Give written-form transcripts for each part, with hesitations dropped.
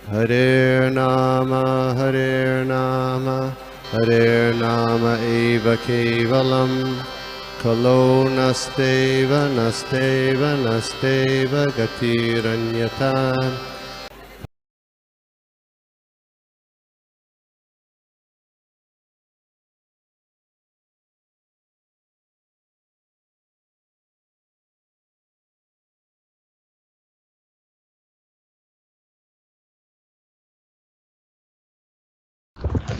Hare Nama eva kevalam kalo nasteva nasteva nasteva gatiranyata.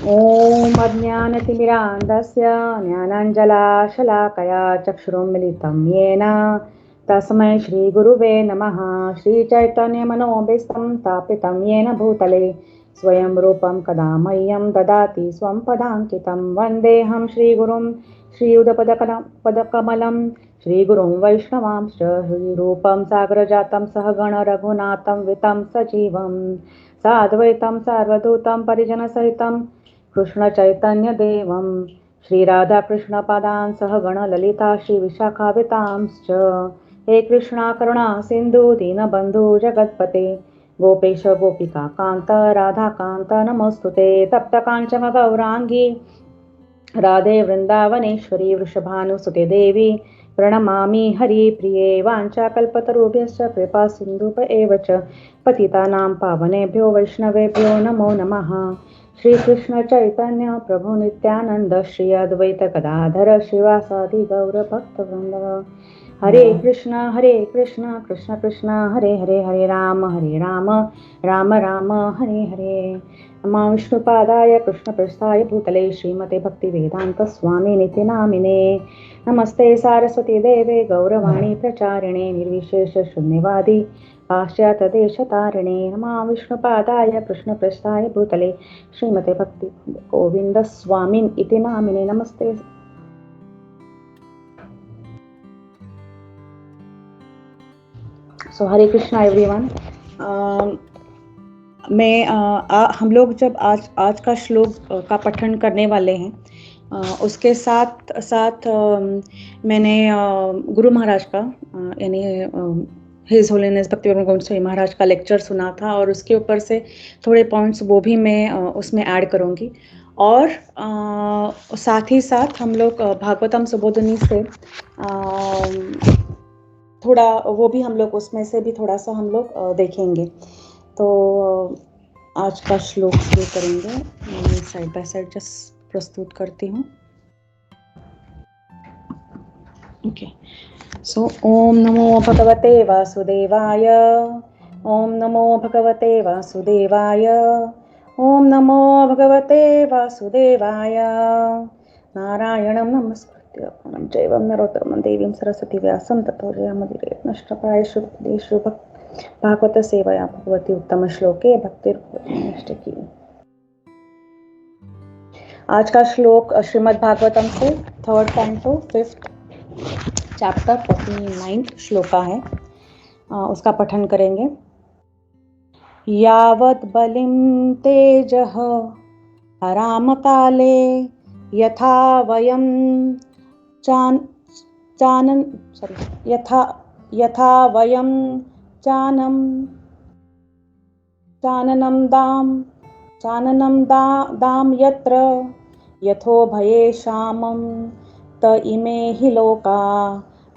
ॐ अज्ञानतिमिरान्धस्य ज्ञानाञ्जलाशलाकया चक्षुरुन्मिलितं येन तस्मै श्रीगुरुवे नमः। श्रीचैतन्यमनोभीष्टं स्थापितं येन भूतले स्वयं रूपं कदा मह्यं ददाति स्वं पदाङ्कितं। वन्देऽहं श्रीगुरुं श्रीयुतपदकमलं श्रीगुरुं वैष्णवांश्च श्रीरूपं सागरजातं सहगण रघुनाथं वितं सजीवं साद्वैतं सार्वधूतं परिजनसहितं कृष्ण चैतन्य देवं श्रीराधाकृष्णपादान् सहगण ललिता श्रीविशाखावितांश्च। हे कृष्णा करुणा सिन्धु दीनबन्धु जगत्पते गोपेश गोपिका कान्त राधाकान्त नमोस्तुते। तप्तकाञ्चन गौराङ्गी राधे वृन्दावनेश्वरी वृषभानुसुते देवी प्रणमामि हरिप्रिये। वाञ्छाकल्पतरुभ्यश्च कृपा सिन्धुप एव च पतितानां पावनेभ्यो वैष्णवेभ्यो नमो नमः। श्री कृष्ण चैतन्य प्रभु नित्यानंद श्री अद्वैत गदाधर श्रीवासादि गौर भक्तवृंद। हरे कृष्ण कृष्ण कृष्ण हरे हरे हरे राम राम राम हरे हरे। नमः विष्णुपादाय कृष्णपृष्ठाय भूतले श्रीमते भक्तिवेदांत स्वामिनिति नामिने। नमस्ते सारस्वती देवे गौरवाणी प्रचारिणे निर्विशेष शून्यवादी पाश्चात्यदेशतारिणे। नमः विष्णुपादाय कृष्णपृष्ठाय भूतले श्रीमते भक्ति गोविंद स्वामिन इति नामिने। नमस्ते। सो हरे कृष्णा एवरीवन। हम लोग जब आज का श्लोक का पठन करने वाले हैं, उसके साथ साथ मैंने गुरु महाराज का यानी हिज होलीनेस भक्तिवेदांत गोस्वामी महाराज का लेक्चर सुना था और उसके ऊपर से थोड़े पॉइंट्स वो भी मैं उसमें ऐड करूँगी। और साथ ही साथ हम लोग भागवतम सुबोधनी से थोड़ा वो भी हम लोग उसमें से भी थोड़ा सा हम लोग देखेंगे। तो आज का श्लोक शुरू करेंगे। मैं साइड बाय साइड जस्ट प्रस्तुत करती हूँ। ओके। सो ओम नमो भगवते वासुदेवाय, ओम नमो भगवते वासुदेवाय, ओम नमो भगवते वासुदेवाय। नारायणं नमस्कृत्य नरं चैव नरोत्तमं देवीं सरस्वती व्यासं ततो जयमुदीरयेत् नष्टप्रायेषु भक्तेषु भागवत सेवया भगवती उत्तम श्लोके भक्तिर्भवति। आज का श्लोक श्रीमद् भागवतम से 3rd canto 5th chapter 49 shloka है, उसका पठन करेंगे। यावत् बलिं तेजः हराम काले यथा वयं यथा वयं चाननं दाम यत्र यथो भये शामं त इमे हि लोका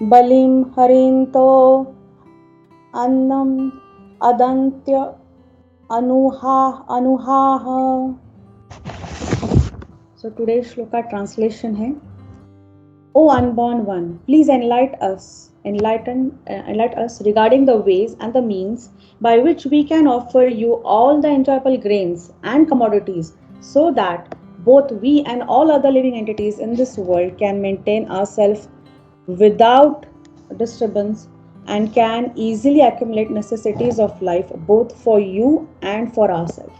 बलिं हरिन्तो अन्नम अदन्त्य अनुहाह। So today's shloka translation है, O unborn one, please enlighten us regarding the ways and the means by which we can offer you all the enjoyable grains and commodities, so that both we and all other living entities in this world can maintain ourselves without disturbance and can easily accumulate necessities of life both for you and for ourselves.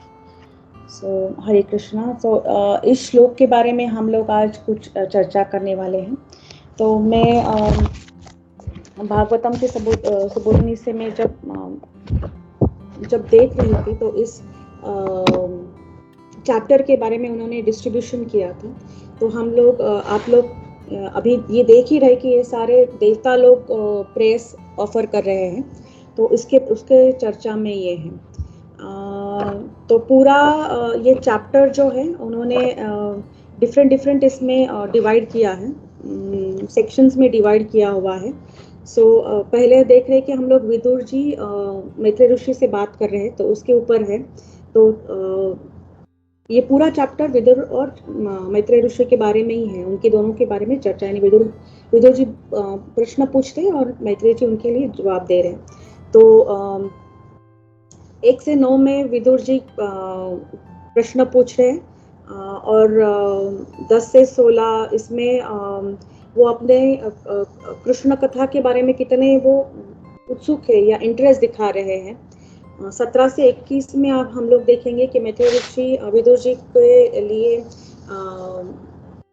सो हरे कृष्णा। तो इस श्लोक के बारे में हम लोग आज कुछ चर्चा करने वाले हैं। तो मैं भागवतम के सुबोधनी से मैं जब देख रही थी तो इस चैप्टर के बारे में उन्होंने डिस्ट्रीब्यूशन किया था। तो हम लोग आप लोग अभी ये देख ही रहे कि ये सारे देवता लोग प्रेस ऑफर कर रहे हैं, तो उसके चर्चा में ये है। तो पूरा ये चैप्टर जो है उन्होंने डिफरेंट इसमें डिवाइड किया है, सेक्शंस में डिवाइड किया हुआ है। सो पहले देख रहे हैं कि हम लोग विदुर जी मैत्रेय ऋषि से बात कर रहे हैं, तो उसके ऊपर है। तो ये पूरा चैप्टर विदुर और मैत्रेय ऋषि के बारे में ही है, उनके दोनों के बारे में चर्चा, यानी विदुर जी प्रश्न पूछते हैं और मैत्रेय जी उनके लिए जवाब दे रहे हैं। तो 1 से 9 में विदुर जी प्रश्न पूछ रहे हैं, और 10 से 16 इसमें वो अपने कृष्ण कथा के बारे में कितने वो उत्सुक है या इंटरेस्ट दिखा रहे हैं। 17 से 21 में आप हम लोग देखेंगे कि मैत्रेय ऋषि विदुर जी के लिए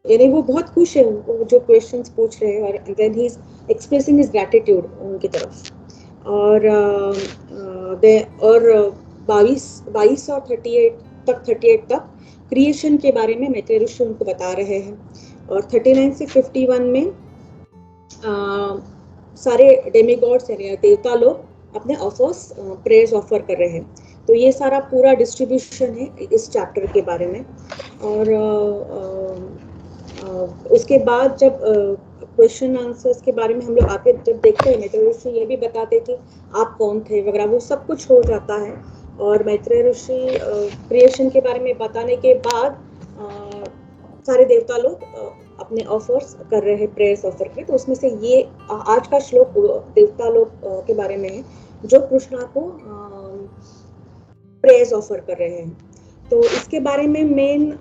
यानी वो बहुत खुश है, वो जो क्वेश्चंस पूछ रहे हैं, और then he is expressing his gratitude उनकी तरफ। और 22 और 38 तक क्रिएशन के बारे में मैत्रेय ऋषि उनको बता रहे हैं। और 39 से 51 में सारे डेमीगॉड्स यानी देवता लोग अपने ऑफर्स प्रेयर्स ऑफर कर रहे हैं। तो ये सारा पूरा डिस्ट्रीब्यूशन है इस चैप्टर के बारे में। और उसके बाद जब क्वेश्चन आंसर्स के बारे में हम लोग आगे जब देखते हैं, मैत्रेय ऋषि ये भी बताते कि आप कौन थे वगैरह, वो सब कुछ हो जाता है। और मैत्रेय ऋषि क्रिएशन के बारे में बताने के बाद सारे देवता लोग अपने ऑफर्स कर रहे हैं, प्रेयर्स ऑफर कर रहे हैं। तो उसमें से ये आज का श्लोक देवता लोग के बारे में है जो कृष्णा को प्रेयर्स ऑफर कर रहे हैं। तो इसके बारे में मेन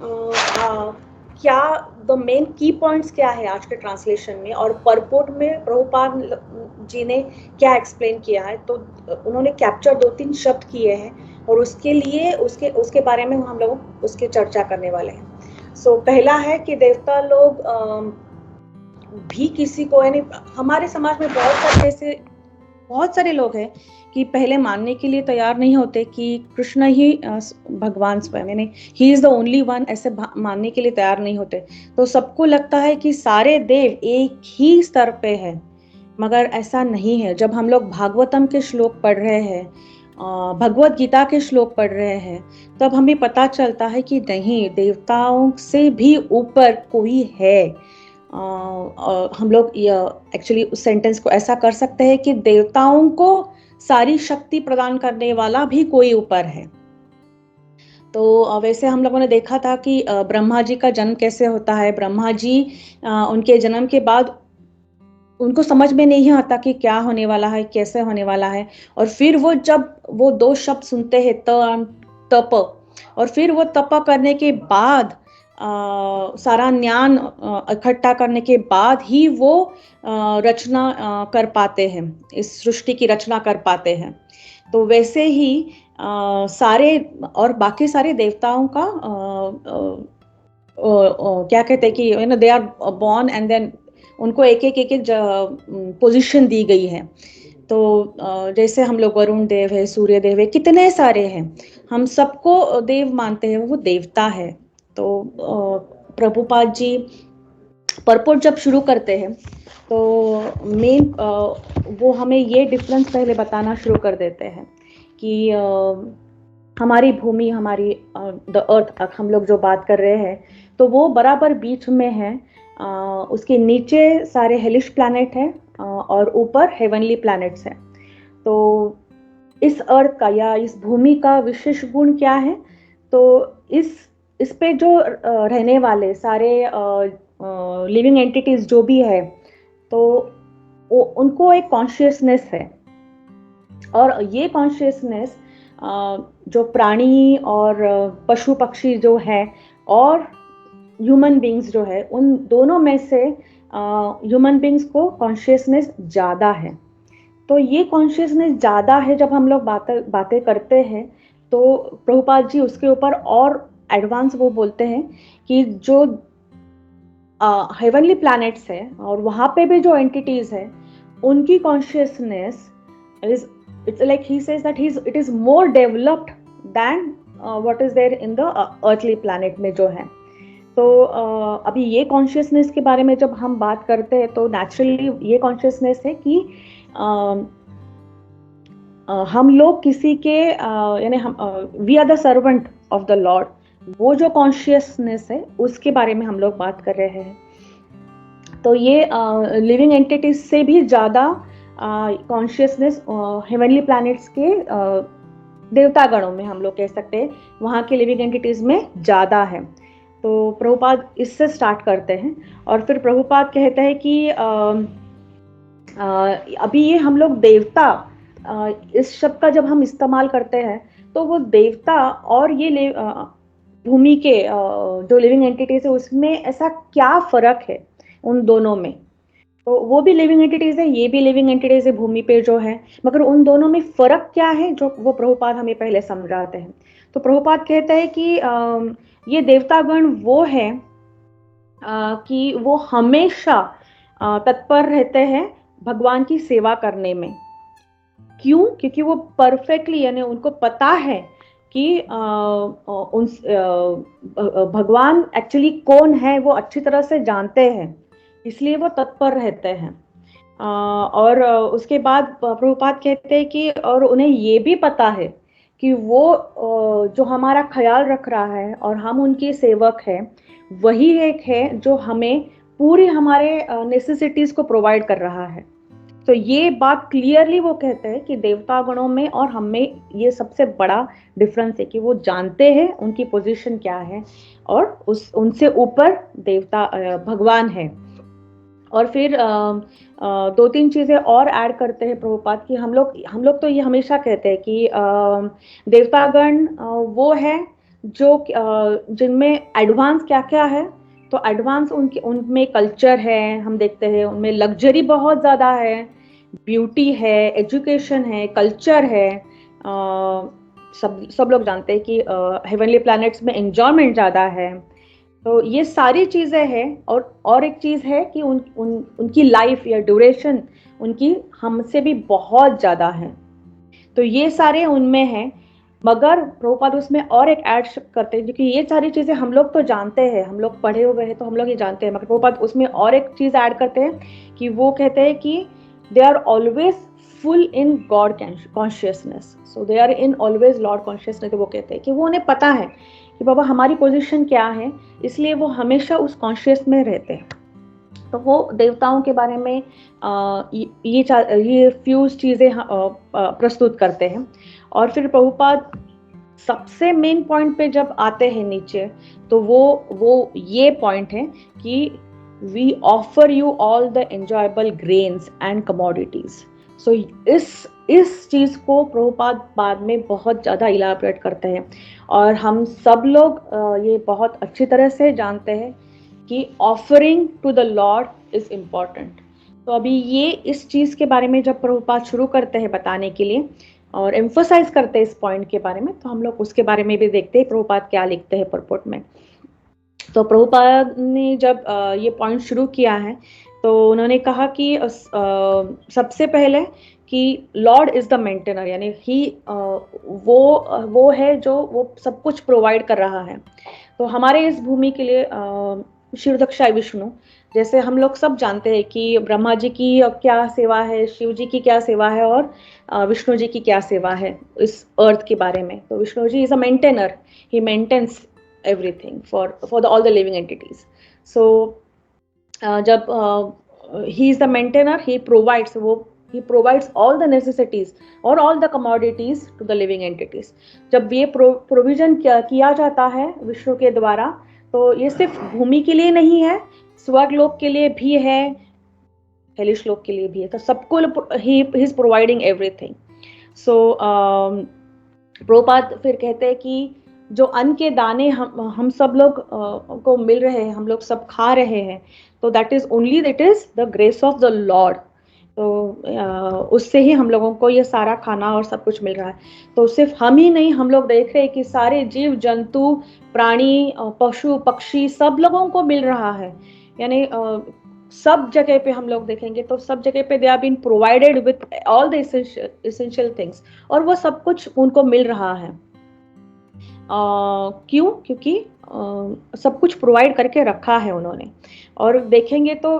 क्या द मेन की पॉइंट्स क्या है आज के ट्रांसलेशन में, और परपोर्ट में प्रभुपाद जी ने क्या एक्सप्लेन किया है। तो उन्होंने कैप्चर 2-3 शब्द किए हैं, और उसके लिए उसके बारे में हम लोग उसकी चर्चा करने वाले हैं। सो पहला है कि देवता लोग भी किसी को, यानी हमारे समाज में बहुत सारे लोग हैं कि पहले मानने के लिए तैयार नहीं होते कि कृष्ण ही भगवान स्वयं, यानी ही इज द ओनली वन, ऐसे मानने के लिए तैयार नहीं होते। तो सबको लगता है कि सारे देव एक ही स्तर पे है, मगर ऐसा नहीं है। जब हम लोग भागवतम के श्लोक पढ़ रहे हैं, भगवत गीता के श्लोक पढ़ रहे हैं, तब हमें पता चलता है कि नहीं, देवताओं से भी ऊपर कोई है। हम लोग एक्चुअली उस सेंटेंस को ऐसा कर सकते हैं कि देवताओं को सारी शक्ति प्रदान करने वाला भी कोई ऊपर है। तो वैसे हम लोगों ने देखा था कि ब्रह्मा जी का जन्म कैसे होता है। ब्रह्मा जी उनके जन्म के बाद उनको समझ में नहीं आता कि क्या होने वाला है, कैसे होने वाला है। और फिर वो जब वो 2 शब्द सुनते हैं, तप, और फिर वो तप करने के बाद सारा ज्ञान इकट्ठा करने के बाद ही वो रचना कर पाते हैं, इस सृष्टि की रचना कर पाते हैं। तो वैसे ही सारे और बाकी सारे देवताओं का क्या कहते हैं कि you know they are born and then उनको एक एक पोजीशन दी गई है। तो जैसे हम लोग वरुण देव है, सूर्य देव है, कितने सारे हैं, हम सबको देव मानते हैं, वो देवता है। तो प्रभुपाद जी परपोर्ट जब शुरू करते हैं तो मेन वो हमें ये डिफरेंस पहले बताना शुरू कर देते हैं कि हमारी भूमि, हमारी द अर्थ, हम लोग जो बात कर रहे हैं, तो वो बराबर बीच में है। उसके नीचे सारे हेलिश प्लैनेट हैं और ऊपर हेवनली प्लैनेट्स हैं। तो इस अर्थ का या इस भूमि का विशेष गुण क्या है? तो इस पे जो रहने वाले सारे लिविंग एंटिटीज जो भी है, तो उनको एक कॉन्शियसनेस है। और ये कॉन्शियसनेस जो प्राणी और पशु पक्षी जो है और ह्यूमन बींग्स जो है, उन दोनों में से ह्यूमन बींग्स को कॉन्शियसनेस ज़्यादा है। तो ये कॉन्शियसनेस ज़्यादा है जब हम लोग बातें करते हैं, तो प्रभुपाद जी उसके ऊपर और एडवांस वो बोलते हैं कि जो हेवनली प्लैनेट्स है और वहाँ पे भी जो एंटिटीज है, उनकी consciousness is, it's like he says that it is more developed than what is there in the earthly planet में जो है। तो अभी ये कॉन्शियसनेस के बारे में जब हम बात करते हैं, तो नेचुरली ये कॉन्शियसनेस है कि हम लोग किसी के यानी हम we are the servant of the lord, वो जो कॉन्शियसनेस है उसके बारे में हम लोग बात कर रहे हैं। तो ये लिविंग एंटिटीज से भी ज़्यादा कॉन्शियसनेस हेवनली प्लैनेट्स के देवता गणों में हम लोग कह सकते हैं, वहाँ के लिविंग एंटिटीज में ज़्यादा है। तो प्रभुपाद इससे स्टार्ट करते हैं और फिर प्रभुपाद कहते हैं कि अभी ये हम लोग देवता, इस शब्द का जब हम इस्तेमाल करते हैं तो वो देवता और ये भूमि के जो लिविंग एंटिटीज है उसमें ऐसा क्या फर्क है उन दोनों में। तो वो भी लिविंग एंटिटीज है, ये भी लिविंग एंटिटीज है भूमि पे जो है, मगर उन दोनों में फर्क क्या है जो वो प्रभुपाद हमें पहले समझाते हैं। तो प्रभुपाद कहते हैं कि ये देवतागण वो है कि वो हमेशा तत्पर रहते हैं भगवान की सेवा करने में। क्यों? क्योंकि वो परफेक्टली यानी उनको पता है कि भगवान एक्चुअली कौन है वो अच्छी तरह से जानते हैं, इसलिए वो तत्पर रहते हैं। और उसके बाद प्रभुपाद कहते हैं कि और उन्हें ये भी पता है कि वो जो हमारा ख्याल रख रहा है और हम उनके सेवक हैं, वही एक है जो हमें पूरी हमारे नेसेसिटीज को प्रोवाइड कर रहा है। तो ये बात क्लियरली वो कहते हैं कि देवता गणों में और हम में ये सबसे बड़ा डिफरेंस है कि वो जानते हैं उनकी पोजीशन क्या है और उनसे ऊपर देवता भगवान है। और फिर दो तीन चीजें और ऐड करते हैं प्रभुपाद की। हम लोग तो ये हमेशा कहते हैं कि देवतागण वो है जो जिनमें एडवांस क्या क्या है। तो एडवांस उनमें कल्चर है, हम देखते हैं उनमें लग्जरी बहुत ज्यादा है, ब्यूटी है, एजुकेशन है, कल्चर है। सब लोग जानते हैं कि हेवनली प्लैनेट्स में एंजॉयमेंट ज्यादा है। तो ये सारी चीजें हैं और एक चीज है कि उनकी लाइफ या ड्यूरेशन उनकी हमसे भी बहुत ज्यादा है। तो ये सारे उनमें हैं, मगर प्रभुपाद उसमें और एक ऐड करते हैं, क्योंकि ये सारी चीजें हम लोग तो जानते हैं, हम लोग पढ़े हुए हैं तो हम लोग ये जानते हैं, मगर प्रभुपाद उसमें और एक चीज ऐड करते हैं कि वो कहते हैं कि they are always full in God consciousness. So they are in always lord consciousness. वो कहते हैं कि वो उन्हें पता है कि बाबा हमारी पोजीशन क्या है, इसलिए वो हमेशा उस कॉन्शियस में रहते हैं। तो वो देवताओं के बारे में ये फ्यूज चीजें प्रस्तुत करते हैं। और फिर प्रभुपाद सबसे मेन पॉइंट पे जब आते हैं नीचे, तो वो ये पॉइंट है कि we offer you all the enjoyable grains and commodities. So इस चीज को प्रभुपाद बाद में बहुत ज्यादा इलाबरेट करते हैं और हम सब लोग ये बहुत अच्छी तरह से जानते हैं कि offering to the lord is important. तो अभी ये इस चीज के बारे में जब प्रभुपाद शुरू करते हैं बताने के लिए और एम्फोसाइज करते हैं इस पॉइंट के बारे में, तो हम लोग उसके बारे में भी देखते हैं प्रभुपाद क्या लिखते हैं परपोर्ट में। तो प्रभुपाद ने जब ये पॉइंट शुरू किया है तो उन्होंने कहा कि सबसे पहले कि लॉर्ड इज द मेंटेनर, यानी ही वो है जो वो सब कुछ प्रोवाइड कर रहा है। तो हमारे इस भूमि के लिए शिवदक्षाय विष्णु, जैसे हम लोग सब जानते हैं कि ब्रह्मा जी की क्या सेवा है, शिव जी की क्या सेवा है और विष्णु जी की क्या सेवा है इस अर्थ के बारे में। तो Vishnu ji is a maintainer, he maintains everything for all the living entities. So जब he is the maintainer, he provides all the necessities or all the commodities to the living entities. जब ये प्रोविजन किया जाता है विष्णु के द्वारा, तो ये सिर्फ भूमि के लिए नहीं है, स्वर्ग लोक के लिए भी है, हेलिश लोक के लिए भी है। तो सबको he is providing everything. So Prabhupada फिर कहते हैं कि जो अन्न के दाने हम सब लोग को मिल रहे हैं, हम लोग सब खा रहे हैं, तो that is only that is the grace of the Lord. तो उससे ही हम लोगों को ये सारा खाना और सब कुछ मिल रहा है। तो सिर्फ हम ही नहीं, हम लोग देख रहे हैं कि सारे जीव जंतु, प्राणी, पशु पक्षी सब लोगों को मिल रहा है। यानी सब जगह पे हम लोग देखेंगे तो सब जगह पे they are been provided with all the essential things, और वो सब कुछ उनको मिल रहा है। क्यों? क्योंकि सब कुछ प्रोवाइड करके रखा है उन्होंने। और देखेंगे तो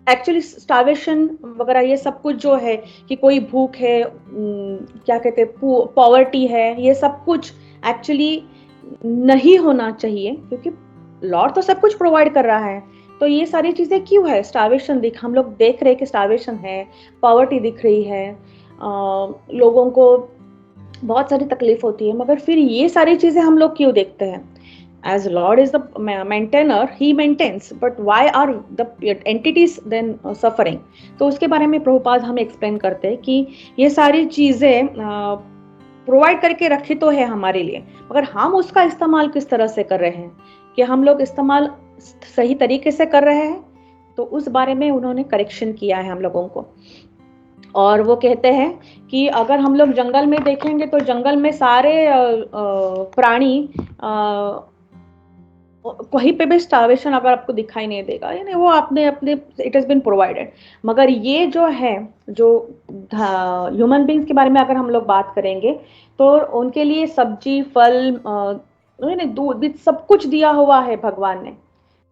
एक्चुअली स्टार्वेशन वगैरह ये सब कुछ जो है कि कोई भूख है, क्या कहते हैं, पॉवर्टी है, ये सब कुछ एक्चुअली नहीं होना चाहिए, क्योंकि लॉर्ड तो सब कुछ प्रोवाइड कर रहा है। तो ये सारी चीजें क्यों है? स्टार्वेशन दिख, हम लोग देख रहे हैं कि स्टार्वेशन है, पॉवर्टी दिख रही है, लोगों को बहुत सारी तकलीफ होती है, मगर फिर ये सारी चीजें हम लोग क्यों देखते हैं? as Lord is the maintainer, he maintains, but why are the entities then suffering? तो उसके बारे में प्रभुपाद हमें एक्सप्लेन करते हैं कि ये सारी चीजें प्रोवाइड करके रखी तो है हमारे लिए, मगर हम उसका इस्तेमाल किस तरह से कर रहे हैं, कि हम लोग इस्तेमाल सही तरीके से कर रहे हैं? तो उस बारे में उन्होंने करेक्शन किया है हम लोगों को। और वो कहते हैं कि अगर हम लोग जंगल में देखेंगे तो जंगल में सारे प्राणी कहीं पे भी स्टार्वेशन अगर आपको दिखाई नहीं देगा, यानी वो आपने अपने इट हैज बीन प्रोवाइडेड। मगर ये जो है, जो ह्यूमन बींग्स के बारे में अगर हम लोग बात करेंगे, तो उनके लिए सब्जी, फल, दूध, सब कुछ दिया हुआ है भगवान ने।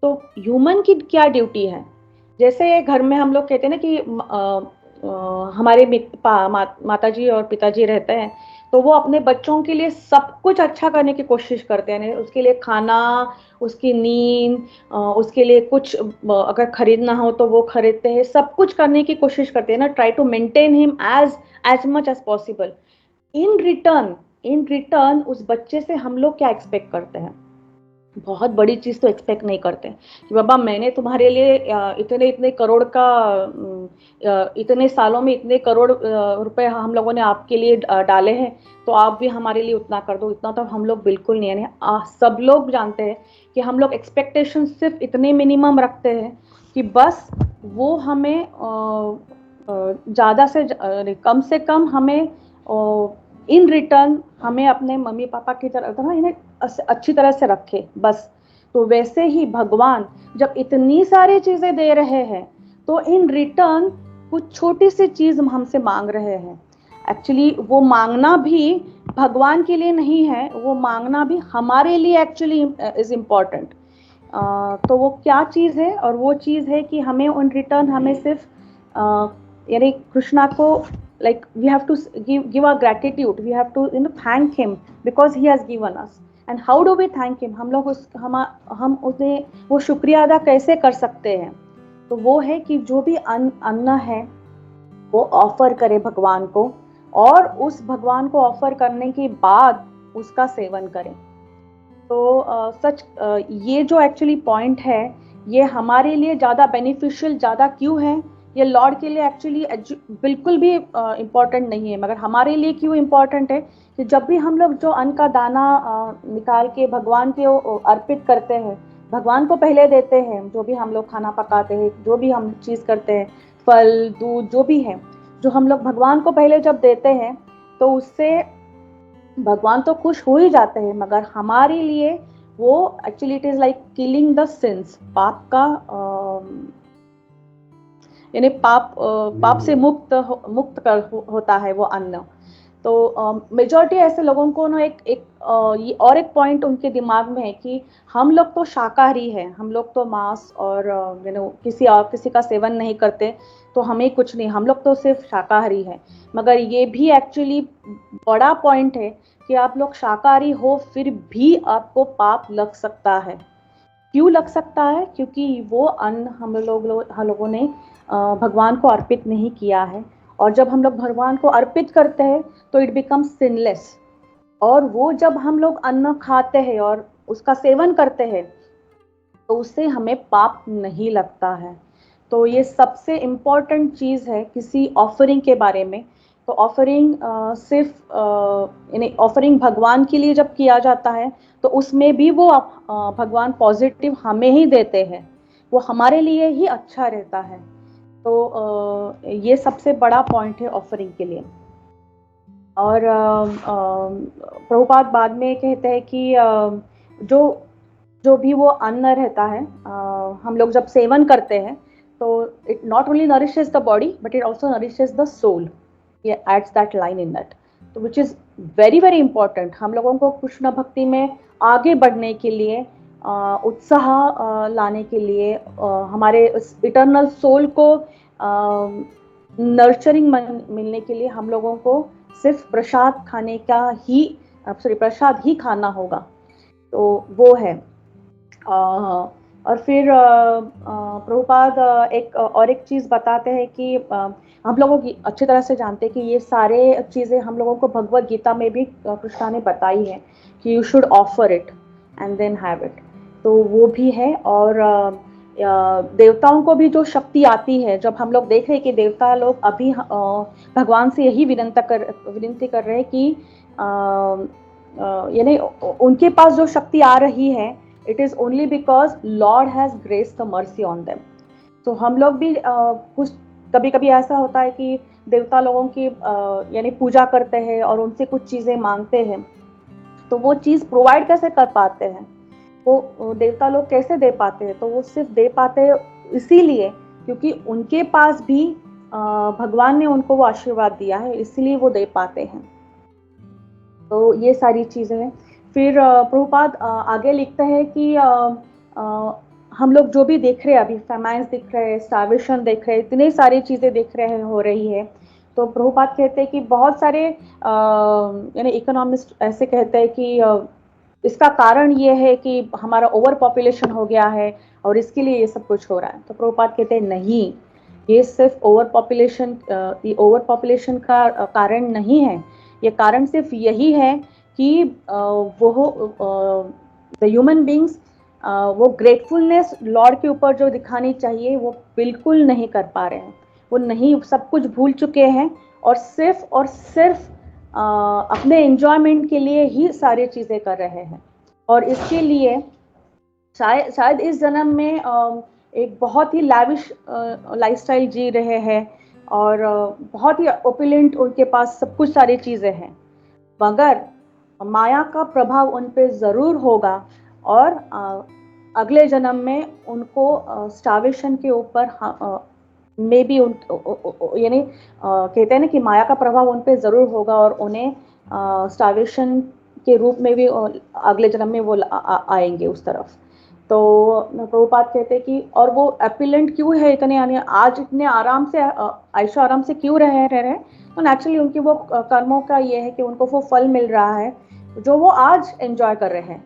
तो ह्यूमन की क्या ड्यूटी है? जैसे घर में हम लोग कहते हैं ना कि हमारे माता जी और पिताजी रहते हैं, तो वो अपने बच्चों के लिए सब कुछ अच्छा करने की कोशिश करते हैं, उसके लिए खाना, उसकी नींद, उसके लिए कुछ अगर खरीदना हो तो वो खरीदते हैं, सब कुछ करने की कोशिश करते हैं ना, try to maintain him as much as possible. In return उस बच्चे से हम लोग क्या एक्सपेक्ट करते हैं? बहुत बड़ी चीज तो एक्सपेक्ट नहीं करते कि बाबा मैंने तुम्हारे लिए इतने इतने करोड़ का इतने सालों में इतने करोड़ रुपए हम लोगों ने आपके लिए डाले हैं, तो आप भी हमारे लिए उतना कर दो। इतना तो हम लोग बिल्कुल नहीं है। सब लोग जानते हैं कि हम लोग एक्सपेक्टेशन सिर्फ इतने मिनिमम रखते हैं कि बस वो हमें ज़्यादा से कम हमें इन रिटर्न हमें अपने मम्मी पापा की तरह इन्हें अच्छी तरह से रखे बस। तो वैसे ही भगवान जब इतनी सारी चीजें दे रहे हैं, तो इन रिटर्न कुछ छोटी सी चीज हमसे मांग रहे हैं। एक्चुअली वो मांगना भी भगवान के लिए नहीं है, वो मांगना भी हमारे लिए एक्चुअली इज इम्पोर्टेंट। तो वो क्या चीज है? और वो चीज है कि हमें उन रिटर्न हमें सिर्फ यानी कृष्णा को like we have to give our gratitude, we have to thank him because he has given us. and how do we thank him? हम लोग हम उसे वो शुक्रिया अदा कैसे कर सकते हैं? तो वो है कि जो भी अन्न है वो ऑफर करे भगवान को, और उस भगवान को ऑफर करने के बाद उसका सेवन करें। तो ये जो एक्चुअली पॉइंट है, ये हमारे लिए ज़्यादा बेनिफिशियल ज़्यादा क्यों है? ये लॉर्ड के लिए एक्चुअली बिल्कुल भी इम्पॉर्टेंट नहीं है, मगर हमारे लिए क्यों इम्पॉर्टेंट है? कि जब भी हम लोग जो अन्न का दाना निकाल के भगवान के अर्पित करते हैं, भगवान को पहले देते हैं, जो भी हम लोग खाना पकाते हैं, जो भी हम चीज़ करते हैं, फल, दूध, जो भी है, जो हम लोग भगवान को पहले जब देते हैं, तो उससे भगवान तो खुश हो ही जाते हैं, मगर हमारे लिए वो actually it is like killing the sins, पाप का यानी पाप से मुक्त होता है वो अन्न। तो मेजॉरिटी ऐसे लोगों को ना ये और एक पॉइंट उनके दिमाग में है कि हम लोग तो शाकाहारी है, हम लोग तो मांस और किसी का सेवन नहीं करते, तो हमें कुछ नहीं, हम लोग तो सिर्फ शाकाहारी है। मगर ये भी एक्चुअली बड़ा पॉइंट है कि आप लोग शाकाहारी हो फिर भी आपको पाप लग सकता है। क्यों लग सकता है? क्योंकि वो अन्न हम लोगों ने भगवान को अर्पित नहीं किया है, और जब हम लोग भगवान को अर्पित करते हैं तो इट बिकम्स सिनलेस। और वो जब हम लोग अन्न खाते हैं और उसका सेवन करते हैं, तो उससे हमें पाप नहीं लगता है। तो ये सबसे इम्पोर्टेंट चीज़ है किसी ऑफरिंग के बारे में। तो ऑफरिंग सिर्फ ऑफरिंग भगवान के लिए जब किया जाता है, तो उसमें भी वो भगवान पॉजिटिव हमें ही देते हैं, वो हमारे लिए ही अच्छा रहता है। तो ये सबसे बड़ा पॉइंट है ऑफरिंग के लिए। और प्रभुपाद बाद में कहते हैं कि जो भी वो अन्न रहता है, हम लोग जब सेवन करते हैं, तो it not only nourishes the body but it also nourishes the soul. ये adds that line in that, तो which is very very important हम लोगों को कृष्ण भक्ति में आगे बढ़ने के लिए। उत्साह लाने के लिए, हमारे इटर्नल सोल को नर्चरिंग मिलने के लिए हम लोगों को सिर्फ प्रसाद खाने का ही प्रसाद ही खाना होगा। तो वो है। और फिर प्रभुपाद एक चीज बताते हैं कि हम लोगों की अच्छी तरह से जानते हैं कि ये सारे चीजें हम लोगों को भगवत गीता में भी कृष्णा ने बताई है कि you should offer it and then have it. तो वो भी है। और देवताओं को भी जो शक्ति आती है, जब हम लोग देख रहे हैं कि देवता लोग अभी भगवान से यही विनती कर रहे हैं कि यानी उनके पास जो शक्ति आ रही है, it is only because Lord has grace the mercy on them. तो हम लोग भी कुछ कभी कभी ऐसा होता है कि देवता लोगों की यानी पूजा करते हैं और उनसे कुछ चीजें मांगते हैं, तो वो चीज प्रोवाइड कैसे कर पाते हैं, वो देवता लोग कैसे दे पाते हैं? तो वो सिर्फ दे पाते हैं इसीलिए क्योंकि उनके पास भी भगवान ने उनको वो आशीर्वाद दिया है, इसीलिए वो दे पाते हैं। तो ये सारी चीजें हैं। फिर प्रभुपाद आगे लिखते हैं कि हम लोग जो भी देख रहे हैं अभी, फेमाइन्स दिख रहे हैं, स्टार्वेशन देख रहे हैं, इतनी सारी चीजें देख रहे हैं हो रही है। तो प्रभुपाद कहते हैं कि बहुत सारे यानी इकोनॉमिस्ट ऐसे कहते हैं कि इसका कारण ये है कि हमारा ओवर पॉपुलेशन हो गया है और इसके लिए ये सब कुछ हो रहा है। तो प्रभुपाद कहते हैं नहीं, ये सिर्फ ओवर पॉपुलेशन का कारण नहीं है। ये कारण सिर्फ यही है कि वो द ह्यूमन बींग्स वो ग्रेटफुलनेस लॉर्ड के ऊपर जो दिखानी चाहिए वो बिल्कुल नहीं कर पा रहे हैं। वो नहीं, सब कुछ भूल चुके हैं और सिर्फ अपने एंजॉयमेंट के लिए ही सारी चीजें कर रहे हैं। और इसके लिए शायद इस जन्म में एक बहुत ही लैविश लाइफस्टाइल जी रहे हैं और बहुत ही ओपुलेंट उनके पास सब कुछ सारी चीजें हैं, मगर माया का प्रभाव उन पे जरूर होगा और अगले जन्म में उनको स्टार्वेशन के ऊपर में भी यानी कहते हैं ना कि माया का प्रभाव उन पे जरूर होगा और उन्हें स्टार्वेशन के रूप में भी अगले जन्म में वो आएंगे उस तरफ। तो प्रभुपाद कहते हैं कि और वो एपिलेंट क्यों है इतने, यानी आज इतने आराम से आयशो आराम से क्यों रह रहे हैं? तो नेचुरली उनकी वो कर्मों का ये है कि उनको वो फल मिल रहा है जो वो आज एंजॉय कर रहे हैं।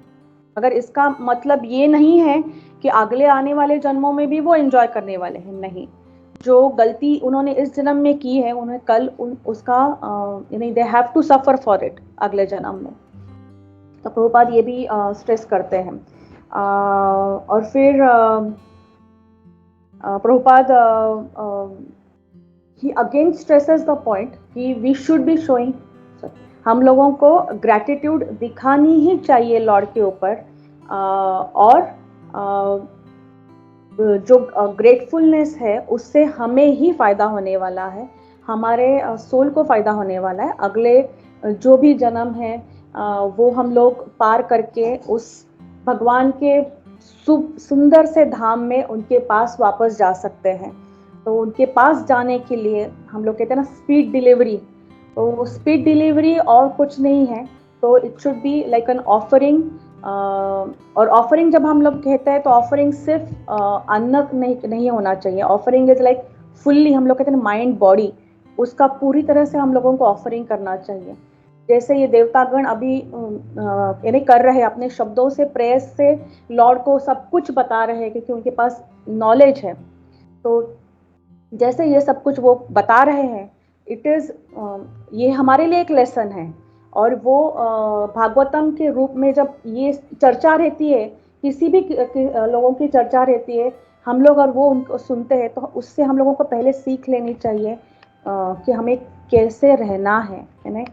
अगर इसका मतलब ये नहीं है कि अगले आने वाले जन्मों में भी वो एंजॉय करने वाले हैं, नहीं। जो गलती उन्होंने इस जन्म में की है उन्हें कल उसका यानी they have to suffer for it अगले जन्म में। तो प्रभुपाद ये भी स्ट्रेस करते हैं। और फिर प्रभुपाद ही अगेन स्ट्रेसेस द पॉइंट कि वी शुड बी शोइंग, हम लोगों को ग्रैटिट्यूड दिखानी ही चाहिए लॉर्ड के ऊपर। और जो ग्रेटफुलनेस है उससे हमें ही फायदा होने वाला है, हमारे सोल को फायदा होने वाला है। अगले जो भी जन्म है वो हम लोग पार करके उस भगवान के सुंदर से धाम में उनके पास वापस जा सकते हैं। तो उनके पास जाने के लिए हम लोग कहते हैं ना स्पीड डिलीवरी, तो स्पीड डिलीवरी और कुछ नहीं है। तो it should be like an offering. और ऑफरिंग जब हम लोग कहते हैं तो ऑफरिंग सिर्फ अन्न नहीं होना चाहिए। ऑफरिंग इज लाइक फुल्ली, हम लोग कहते हैं माइंड बॉडी, उसका पूरी तरह से हम लोगों को ऑफरिंग करना चाहिए। जैसे ये देवतागण अभी यानी कर रहे हैं, अपने शब्दों से प्रेस से लॉर्ड को सब कुछ बता रहे हैं क्योंकि उनके पास नॉलेज है। तो जैसे ये सब कुछ वो बता रहे हैं, इट इज ये हमारे लिए एक लेसन है। और वो भागवतम के रूप में जब ये चर्चा रहती है, किसी भी लोगों की चर्चा रहती है, हम लोग और वो उनको सुनते हैं, तो उससे हम लोगों को पहले सीख लेनी चाहिए कि हमें कैसे रहना है ना।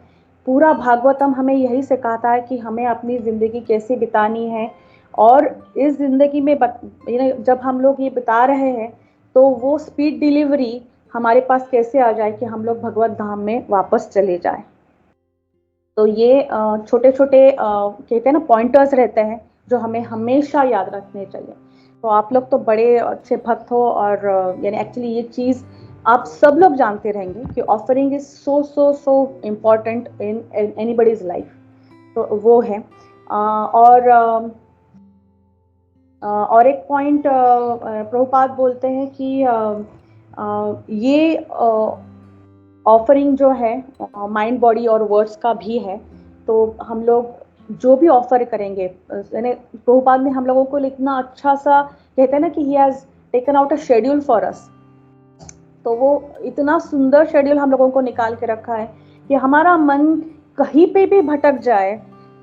पूरा भागवतम हमें यही सिखाता है कि हमें अपनी ज़िंदगी कैसे बितानी है। और इस ज़िंदगी में जब हम लोग ये बिता रहे हैं तो वो स्पीड डिलीवरी हमारे पास कैसे आ जाए कि हम लोग भगवत धाम में वापस चले जाए। तो ये छोटे छोटे कहते हैं ना पॉइंटर्स रहते हैं जो हमें हमेशा याद रखने चाहिए। तो आप लोग तो बड़े अच्छे भक्त हो और यानी एक्चुअली ये चीज़ आप सब लोग जानते रहेंगे कि offering is so so so important in anybody's life. तो वो है। और और एक पॉइंट प्रभुपाद बोलते हैं कि ये ऑफरिंग जो है माइंड बॉडी और वर्ड्स का भी है। तो हम लोग जो भी ऑफर करेंगे, यानी प्रभुपाद ने हम लोगों को इतना अच्छा सा कहते हैं ना कि he has taken out a schedule for us. तो वो इतना सुंदर शेड्यूल हम लोगों को निकाल के रखा है कि हमारा मन कहीं पे भी भटक जाए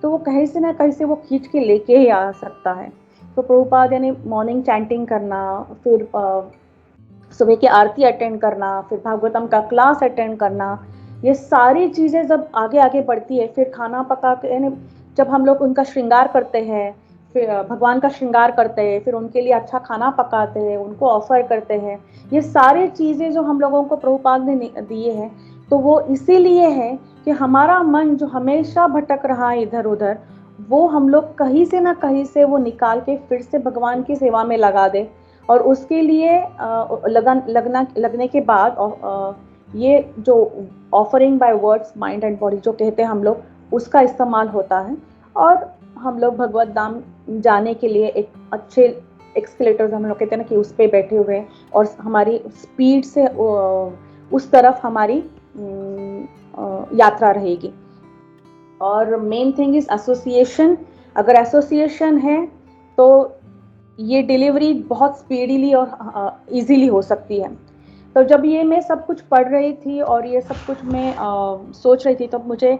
तो वो कहीं से ना कहीं से वो खींच के लेके ही आ सकता है। तो प्रभुपाद यानी मॉर्निंग चैंटिंग करना, फिर सुबह की आरती अटेंड करना, फिर भागवतम का क्लास अटेंड करना, ये सारी चीज़ें जब आगे आगे बढ़ती है, फिर खाना पका के यानी जब हम लोग उनका श्रृंगार करते हैं, फिर भगवान का श्रृंगार करते हैं, फिर उनके लिए अच्छा खाना पकाते हैं, उनको ऑफर करते हैं, ये सारी चीज़ें जो हम लोगों को प्रभुपाद ने दिए हैं, तो वो इसीलिए है कि हमारा मन जो हमेशा भटक रहा है इधर उधर, वो हम लोग कहीं से ना कहीं से वो निकाल के फिर से भगवान की सेवा में लगा दे। और उसके लिए लगने के बाद ये जो offering by words mind and body जो कहते हैं हम लोग, उसका इस्तेमाल होता है। और हम लोग भगवत धाम जाने के लिए एक अच्छे एक्सकेलेटर्स हम लोग कहते हैं ना कि उस पर बैठे हुए हैं और हमारी स्पीड से उस तरफ हमारी यात्रा रहेगी। और मेन थिंग इज एसोसिएशन। अगर एसोसिएशन है तो ये डिलीवरी बहुत स्पीडीली और इजीली हो सकती है। तो जब ये मैं सब कुछ पढ़ रही थी और ये सब कुछ मैं सोच रही थी, तब मुझे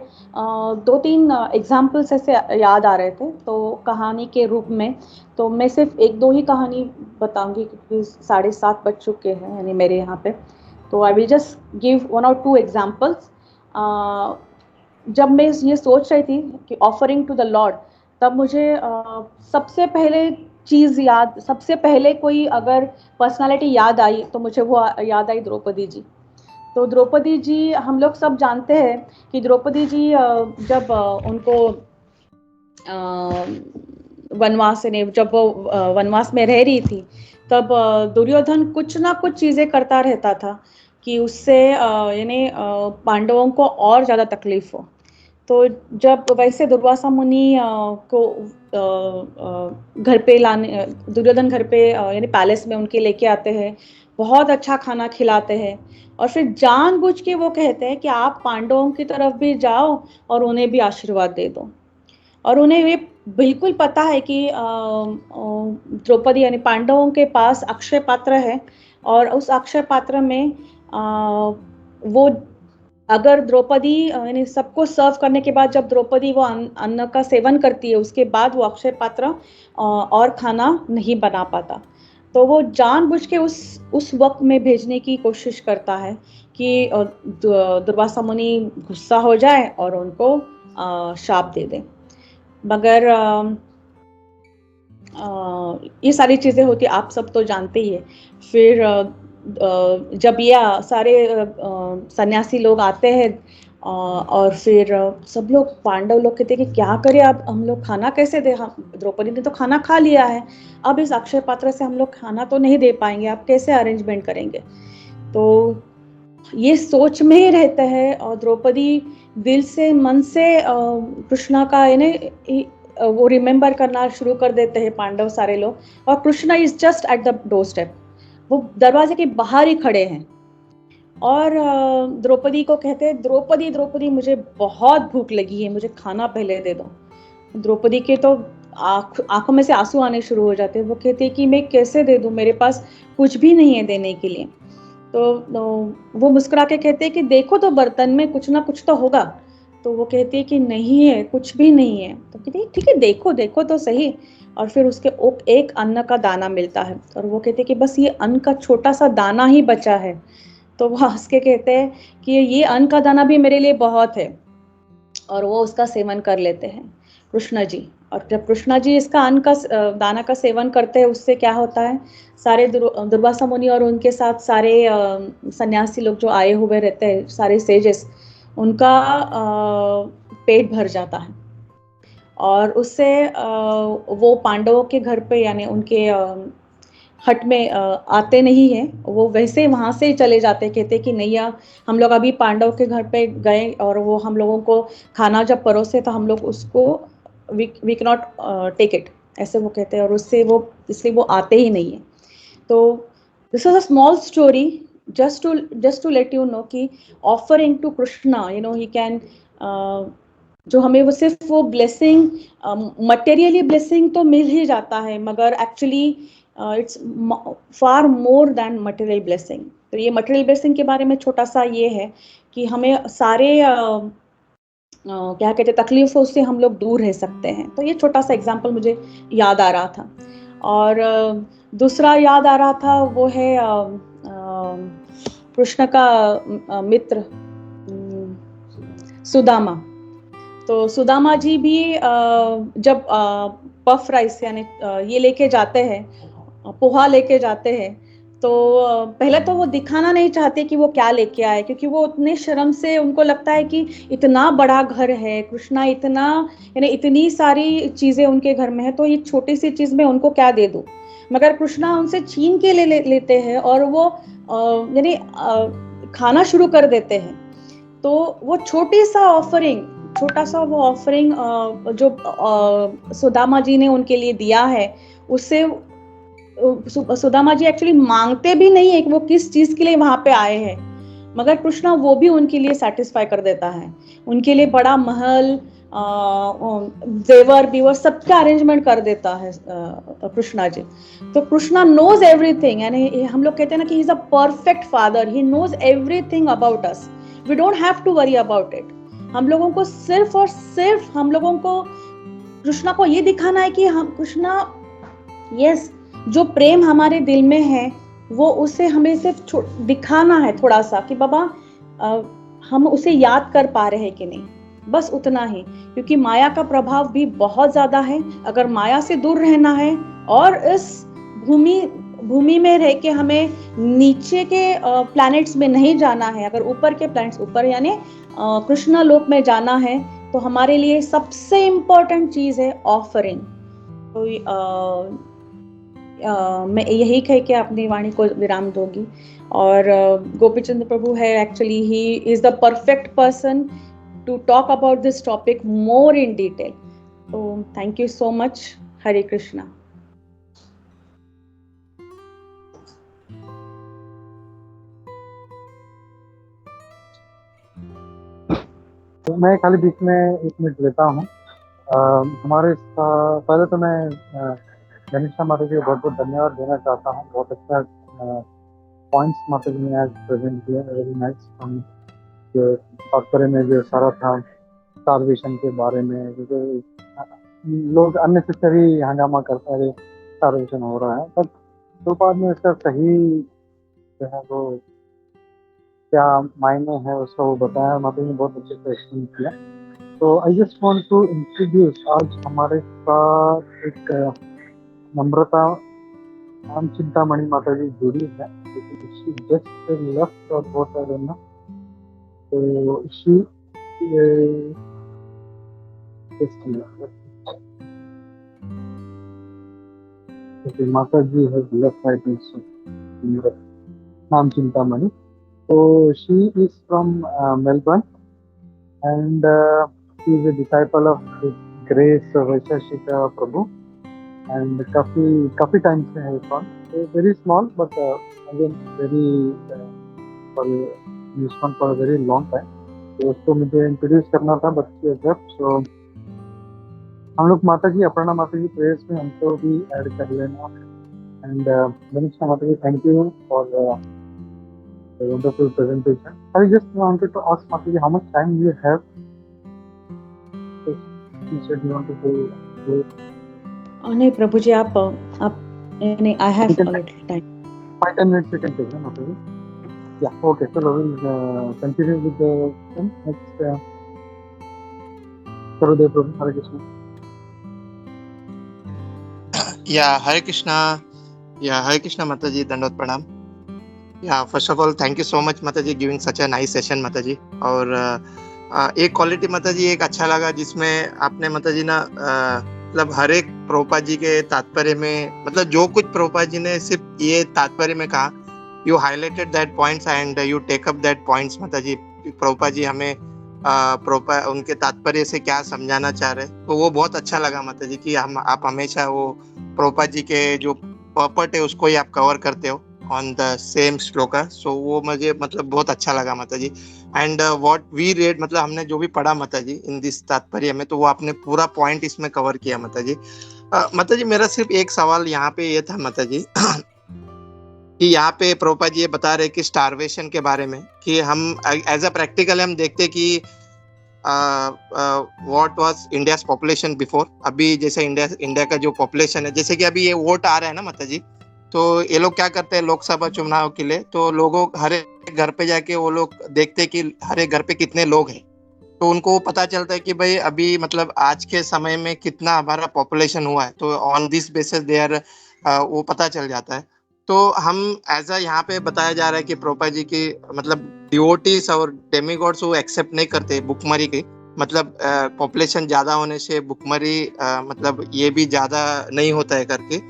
2-3 एग्जाम्पल्स ऐसे याद आ रहे थे, तो कहानी के रूप में। तो मैं सिर्फ 1-2 ही कहानी बताऊंगी क्योंकि 7:30 बज चुके हैं यानी मेरे यहाँ पे। तो I will just give 1 or 2 examples. जब मैं ये सोच रही थी कि ऑफरिंग टू द लॉर्ड, तब मुझे सबसे पहले कोई अगर पर्सनालिटी याद आई तो मुझे वो याद आई द्रौपदी जी। तो द्रौपदी जी हम लोग सब जानते हैं कि द्रौपदी जी जब उनको वनवास ने जब वो वनवास में रह रही थी, तब दुर्योधन कुछ ना कुछ चीजें करता रहता था कि उससे यानी पांडवों को और ज्यादा तकलीफ हो। तो जब वैसे दुर्वासा मुनि को घर पे लाने, दुर्योधन घर पे यानी पैलेस में उनके लेके आते हैं, बहुत अच्छा खाना खिलाते हैं और फिर जानबूझ के वो कहते हैं कि आप पांडवों की तरफ भी जाओ और उन्हें भी आशीर्वाद दे दो। और उन्हें ये बिल्कुल पता है कि द्रौपदी यानी पांडवों के पास अक्षय पात्र है और उस अक्षय पात्र में वो अगर द्रौपदी यानी सबको सर्व करने के बाद जब द्रौपदी वो अन्न का सेवन करती है, उसके बाद वो अक्षय पात्र और खाना नहीं बना पाता। तो वो जानबूझ के उस वक्त में भेजने की कोशिश करता है कि दुर्वासा मुनि गुस्सा हो जाए और उनको शाप दे दे। मगर ये सारी चीजें होती आप सब तो जानते ही है। फिर जब ये सारे सन्यासी लोग आते हैं और फिर सब लोग पांडव लोग कहते हैं कि क्या करें अब, हम लोग खाना कैसे दे, हम द्रौपदी ने तो खाना खा लिया है, अब इस अक्षय पात्र से हम लोग खाना तो नहीं दे पाएंगे, आप कैसे अरेंजमेंट करेंगे। तो ये सोच में ही रहते हैं और द्रौपदी दिल से मन से कृष्णा का वो रिमेम्बर करना शुरू कर देते हैं पांडव सारे लोग। और Krishna is just at the door step, वो दरवाजे के बाहर ही खड़े हैं और द्रौपदी को कहते हैं, द्रौपदी द्रौपदी मुझे बहुत भूख लगी है, मुझे खाना पहले दे दो। द्रौपदी के तो आंखों में से आंसू आने शुरू हो जाते हैं। वो कहते हैं कि मैं कैसे दे दूं, मेरे पास कुछ भी नहीं है देने के लिए। तो वो मुस्कुरा के कहते हैं कि देखो तो बर्तन में कुछ ना कुछ तो होगा। तो वो कहती है कि नहीं है, कुछ भी नहीं है। तो कहती है ठीक है, देखो देखो तो सही। और फिर उसके एक अन्न का दाना मिलता है और वो कहते हैं कि बस ये अन्न का छोटा सा दाना ही बचा है। तो वो हंस के कहते हैं कि ये अन्न का दाना भी मेरे लिए बहुत है, और वो उसका सेवन कर लेते हैं कृष्ण जी। और जब कृष्णा जी इसका अन्न का दाना का सेवन करते हैं, उससे क्या होता है, सारे दुर्वासा मुनि और उनके साथ सारे सन्यासी लोग जो आए हुए रहते हैं, सारे सेजेस, उनका पेट भर जाता है। और उससे वो पांडवों के घर पे यानी उनके हट में आते नहीं है, वो वैसे वहां से चले जाते, कहते कि नहीं यार, हम लोग अभी पांडव के घर पे गए और वो हम लोगों को खाना जब परोसे तो हम लोग उसको we can not take it, ऐसे वो कहते हैं। और उससे वो इसलिए वो आते ही नहीं है। तो this is a small story just to let you know कि offering to Krishna, you know, he can जो हमें वो सिर्फ वो ब्लेसिंग मटेरियली ब्लेसिंग तो मिल ही जाता है, मगर actually it's far more than material blessing. तो ये मटेरियल ब्लेसिंग के बारे में छोटा सा ये है कि हमें सारे क्या कहते हैं तकलीफों से हम लोग दूर रह सकते हैं। तो ये छोटा सा एग्जाम्पल मुझे याद आ रहा था। और दूसरा याद आ रहा था वो है कृष्ण का मित्र सुदामा। तो सुदामा जी भी जब पफ राइस यानी ये लेके जाते हैं, पोहा लेके जाते हैं, तो पहले तो वो दिखाना नहीं चाहते कि वो क्या लेके आए, क्योंकि वो उतने शर्म से, उनको लगता है कि इतना बड़ा घर है, कृष्णा इतना यानी इतनी सारी चीजें उनके घर में है, तो ये छोटी सी चीज में उनको क्या दे दूं। मगर कृष्णा उनसे छीन के लेते हैं और वो यानी खाना शुरू कर देते हैं। तो वो छोटा सा वो ऑफरिंग जो सुदामा जी ने उनके लिए दिया है, उससे सुदामा जी एक्चुअली मांगते भी नहीं है कि वो किस चीज के लिए वहां पे आए हैं, मगर कृष्णा वो भी उनके लिए सेटिस्फाई कर देता है। उनके लिए बड़ा महल, जेवर बीवर सबका अरेंजमेंट कर देता है कृष्णा जी। तो कृष्णा नोज एवरीथिंग, यानी हम लोग कहते हैं ना कि he is a perfect father, he knows everything about us, we don't have to worry about it. हम लोगों को सिर्फ और सिर्फ हम लोगों को कृष्णा को ये दिखाना है कि हम कृष्णा यस जो प्रेम हमारे दिल में है वो उसे हमें सिर्फ दिखाना है थोड़ा सा कि बाबा हम उसे याद कर पा रहे हैं कि नहीं, बस उतना ही। क्योंकि माया का प्रभाव भी बहुत ज्यादा है। अगर माया से दूर रहना है और इस भूमि में रह के हमें नीचे के प्लैनेट्स में नहीं जाना है, अगर ऊपर के प्लैनेट्स ऊपर यानी कृष्ण लोक में जाना है, तो हमारे लिए सबसे इम्पोर्टेंट चीज है ऑफरिंग। तो मैं यही कह के अपनी वाणी को विराम दूंगी। और गोपीचंद प्रभु है actually, he is the perfect person to talk about this topic more in detail. तो thank you so much. Hare Krishna. मैं खाली बीच में 1 मिनट लेता हूँ। हमारे पहले तो मैं गणेशा माता जी को बहुत बहुत धन्यवाद देना चाहता हूँ। बहुत अच्छा पॉइंट्स माता जी ने आज प्रेजेंट किया, वेरी नाइस। हम जो तात्पर्य में जो सारा था स्टारवेशन के बारे में, क्योंकि लोग अननेसेसरी हंगामा करते हैं, स्टारवेशन हो रहा है, बट तो बाद में इसका सही जो है वो क्या मायने है उसका वो बताया, माता जी ने बहुत अच्छे से एक्सप्लेन किया। तो I just want to introduce, आज हमारे साथ एक नम्रता नाम चिंतामणि माता जी जुड़ी है, जस्ट लेफ्ट और बहुत ना, तो शी माता जी है लेफ्ट राइट नाम Chintamani. So she is from Melbourne, and she is a disciple of His Grace Vaishashika Prabhu, and काफी time से है कौन, very small but again very for a very long time। तो उसको मुझे इंट्रोड्यूस करना था बच्चे जब, so हम लोग माता जी अपर्णा माता जी प्रेयर्स में हमको भी ऐड कर लेना। And Ganesh Mata ji, thank you for a wonderful presentation. I just wanted to ask Mataji, how much time you have? You said you want to go. नहीं प्रभु जी, आप नहीं, I have a little time. 5-10 minutes you can take, no, Mataji? Yeah, okay. So we'll continue with the next. Sarudev Prabhu, Hare Krishna. Yeah, Hare Krishna. Yeah, Hare Krishna Mataji, Dandot Pranam. Yeah, first of all, thank you so much Mataji giving such a nice session Mataji। और एक quality Mataji एक अच्छा लगा जिसमें आपने Mataji ना मतलब हर एक प्रभुपाद जी के तात्पर्य में, मतलब जो कुछ प्रभुपाद जी ने सिर्फ ये तात्पर्य में कहा, you highlighted that points and you take up that points Mataji। Prabhupada ji हमें उनके तात्पर्य से क्या समझाना चाह रहे, तो वो बहुत अच्छा लगा Mataji कि आप हमेशा वो प्रभुपाद जी के जो पर्पट है उसको ही आप कवर करते हो ऑन द सेम श्लोका. सो वो मुझे मतलब बहुत अच्छा लगा माता जी. एंड व्हाट वी रेड, मतलब हमने जो भी पढ़ा माता जी इन दिस तात्पर्य में, तो वो आपने पूरा पॉइंट इसमें कवर किया माता जी. माता जी मेरा सिर्फ एक सवाल यहाँ पे ये था माता जी कि यहाँ पे प्रभुपाद जी ये बता रहे कि स्टारवेशन के बारे में, कि हम एज अ प्रैक्टिकल हम देखते कि what was India's population before. अभी जैसे इंडिया का जो पॉपुलेशन है, जैसे कि अभी ये वोट आ रहा है ना माता जी, तो ये लोग क्या करते हैं लोकसभा चुनाव के लिए, तो लोगों हर एक घर पे जाके वो लोग देखते हैं कि हर एक घर पे कितने लोग हैं. तो उनको पता चलता है कि भाई अभी मतलब आज के समय में कितना हमारा पॉपुलेशन हुआ है, तो ऑन दिस बेसिस देयर वो पता चल जाता है. तो हम एज अ यहाँ पे बताया जा रहा है कि प्रोपा जी की मतलब डिवोटीज और डेमीगॉड्स वो एक्सेप्ट नहीं करते भुखमरी की, मतलब पॉपुलेशन ज्यादा होने से भुखमरी मतलब ये भी ज्यादा नहीं होता है करके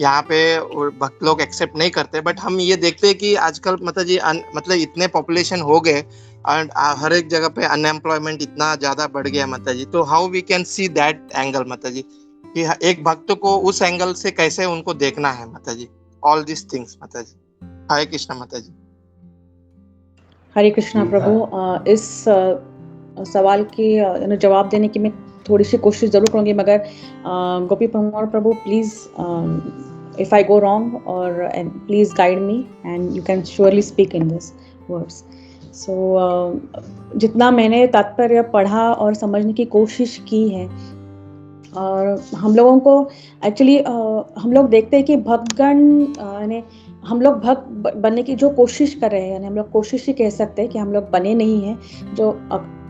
यहाँ पे भक्त लोग एक्सेप्ट नहीं करते. बट हम ये देखते हैं कि आजकल मतलब जी मतलब इतने पॉपुलेशन हो गए और हर एक जगह पे अनएम्प्लॉयमेंट इतना ज्यादा बढ़ गया माता जी. तो how we can see that angle माता जी, कि एक भक्त को उस एंगल से कैसे उनको देखना है माता जी, ऑल दिस थिंग्स माता जी. हरे कृष्णा माता जी. हरे कृष्णा प्रभु. इस सवाल के जवाब देने की मैं थोड़ी सी कोशिश जरूर करूंगी, मगर गोपी परमार प्रभु please if I go wrong or and please guide me and you can surely speak in this words. So जितना मैंने तात्पर्य पढ़ा और समझने की कोशिश की है, और हम लोगों को एक्चुअली हम लोग देखते हैं कि भक्तगण यानी हम लोग भक्त बनने की जो कोशिश कर रहे हैं, यानी हम लोग कोशिश ही कह सकते हैं कि हम लोग बने नहीं हैं. जो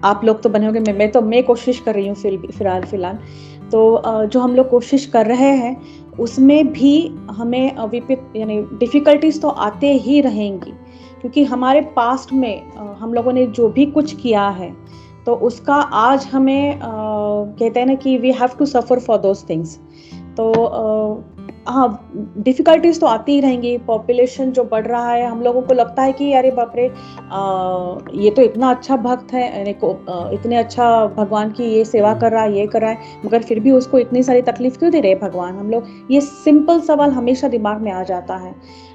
आप लोग तो बने होंगे, मैं कोशिश कर रही हूँ फिलहाल. तो जो हम लोग कोशिश कर रहे हैं उसमें भी हमें यानी डिफिकल्टीज तो आते ही रहेंगी, क्योंकि हमारे पास्ट में हम लोगों ने जो भी कुछ किया है तो उसका आज हमें कहते हैं ना कि we have to suffer for those things. तो हाँ, डिफिकल्टीज तो आती ही रहेंगी. पॉपुलेशन जो बढ़ रहा है, हम लोगों को लगता है कि अरे बाप रे, ये तो इतना अच्छा भक्त है, इतने अच्छा भगवान की ये सेवा कर रहा है, ये कर रहा है, मगर फिर भी उसको इतनी सारी तकलीफ क्यों दे रहे भगवान. हम लोग ये सिंपल सवाल हमेशा दिमाग में आ जाता है,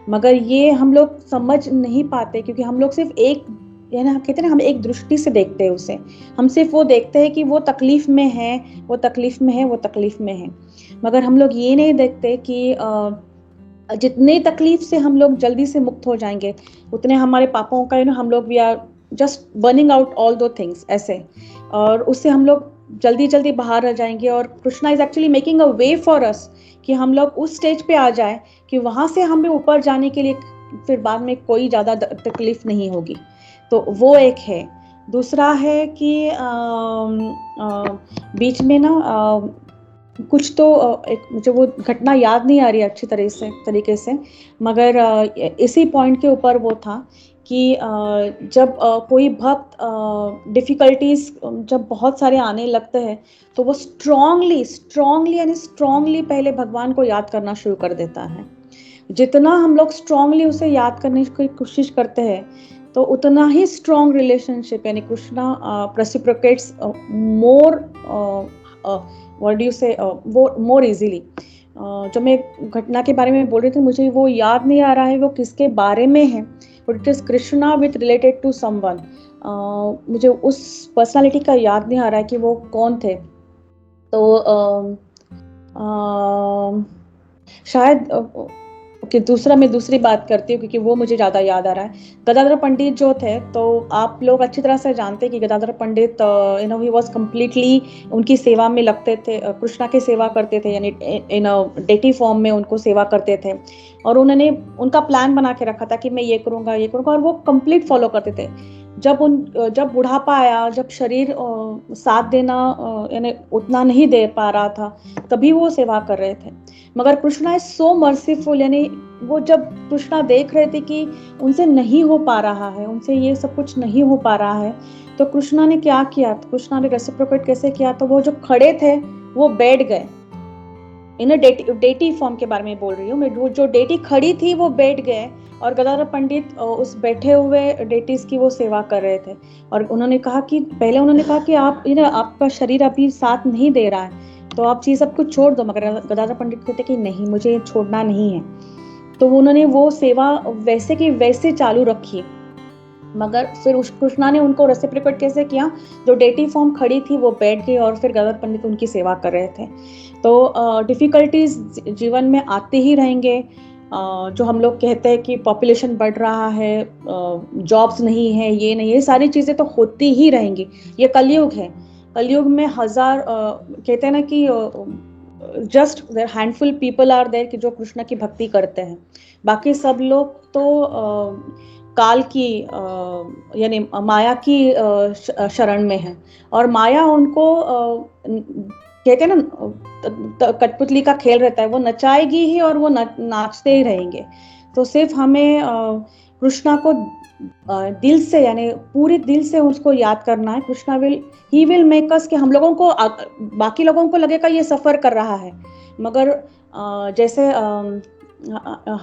मगर ये हम लोग समझ नहीं पाते, क्योंकि हम लोग सिर्फ एक, यानी हम कहते हैं ना, हम एक दृष्टि से देखते हैं उसे. हम सिर्फ वो देखते हैं कि वो तकलीफ में है, वो तकलीफ में है, वो तकलीफ में है, मगर हम लोग ये नहीं देखते कि जितने तकलीफ से हम लोग जल्दी से मुक्त हो जाएंगे, उतने हमारे पापों का हम लोग we are just burning out all those things ऐसे, और उससे हम लोग जल्दी जल्दी बाहर आ जाएंगे. और Krishna is actually making a way for us कि हम लोग उस स्टेज पे आ जाए कि वहां से हमें ऊपर जाने के लिए फिर बाद में कोई ज्यादा तकलीफ नहीं होगी. तो वो एक है. दूसरा है कि बीच में ना कुछ तो एक मुझे वो घटना याद नहीं आ रही अच्छी तरीके से, मगर इसी पॉइंट के ऊपर वो था कि जब कोई भक्त डिफिकल्टीज जब बहुत सारे आने लगते हैं, तो वो स्ट्रांगली पहले भगवान को याद करना शुरू कर देता है. जितना हम लोग स्ट्रांगली उसे याद करने की कोशिश करते हैं, तो उतना ही स्ट्रॉन्ग रिलेशनशिप, यानी Krishna reciprocates more, what do you से, वो मोर इजीली. जो मैं घटना के बारे में बोल रही थी, मुझे वो याद नहीं आ रहा है वो किसके बारे में है, but it is Krishna with related to someone. मुझे उस पर्सनालिटी का याद नहीं आ रहा है कि वो कौन थे. तो शायद कि मैं दूसरी बात करती हूँ, क्योंकि वो मुझे ज़्यादा याद आ रहा है. गदाधर पंडित जो थे, तो आप लोग अच्छी तरह से जानते हैं कि गदाधर पंडित ही वॉज कम्प्लीटली उनकी सेवा में लगते थे, कृष्णा की सेवा करते थे, यानी इन डेटी फॉर्म में उनको सेवा करते थे. और उन्होंने उनका प्लान बना के रखा था कि मैं ये करूँगा, और वो कंप्लीट फॉलो करते थे. जब बुढ़ापा आया, जब शरीर साथ देना यानी उतना नहीं दे पा रहा था, तभी वो सेवा कर रहे थे. मगर कृष्णा इज सो मर्सीफुल, यानी वो जब कृष्णा देख रहे थे कि उनसे नहीं हो पा रहा है, उनसे ये सब कुछ नहीं हो पा रहा है, तो कृष्णा ने क्या किया, कृष्णा ने रेसिप्रोकेट कैसे किया, तो वो जो खड़े थे वो बैठ गए. इन डेटी फॉर्म के बारे में बोल रही हूँ मैं. जो डेटी खड़ी थी वो बैठ गए, और गदाधर पंडित उस बैठे हुए डेटीज की वो सेवा कर रहे थे. और उन्होंने कहा कि आप आपका शरीर अभी साथ नहीं दे रहा है, तो आप ये सब कुछ छोड़ दो। मगर गदाधर पंडित कहते कि नहीं, मुझे ये छोड़ना नहीं है। तो उन्होंने वो सेवा वैसे की वैसे चालू रखी। मगर फिर कृष्णा ने उनको रेसिप्रोकेट कैसे किया, जो डेटी फॉर्म खड़ी थी वो बैठ गई और फिर गदाधर पंडित उनकी सेवा कर रहे थे। तो डिफिकल्टीज जीवन में आते ही रहेंगे। जो हम लोग कहते हैं कि पॉपुलेशन बढ़ रहा है, जॉब्स नहीं है, ये नहीं, ये सारी चीजें तो होती ही रहेंगी। ये कलयुग है। कलयुग में हजार कहते हैं ना कि just handful people are there कि जो कृष्ण की भक्ति करते हैं। बाकी सब लोग तो काल की यानी माया की शरण में है। और माया उनको कहते हैं ना कठपुतली का खेल रहता है, वो नचाएगी ही और वो नाचते ही रहेंगे। तो सिर्फ हमें कृष्णा को दिल से यानी पूरे दिल से उसको याद करना है। Krishna he will make us कि हम लोगों को बाकी लोगों को लगेगा ये सफर कर रहा है, मगर जैसे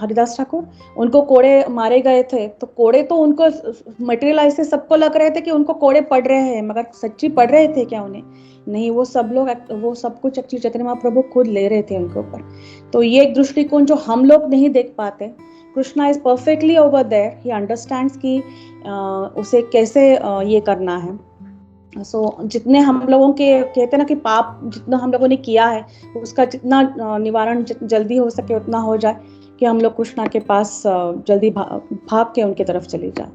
हरिदास ठाकुर, उनको कोड़े मारे गए थे, तो कोड़े तो उनको मटेरियलाइज से सबको लग रहे थे कि उनको कोड़े पड़ रहे हैं, मगर सच्ची पड़ रहे थे क्या उन्हें? नहीं, वो सब कुछ एक्चुअली चैतन्य महाप्रभु खुद ले रहे थे उनके ऊपर। तो ये एक दृष्टिकोण जो हम लोग नहीं देख पाते। Krishna is perfectly over there, he understands कि उसे कैसे ये करना है। जितने हम लोगों के कहते हैं ना कि पाप जितना हम लोगों ने किया है, उसका जितना निवारण जल्दी हो सके उतना हो जाए, कि हम लोग कृष्णा के पास जल्दी भाग के उनके तरफ चले जाए।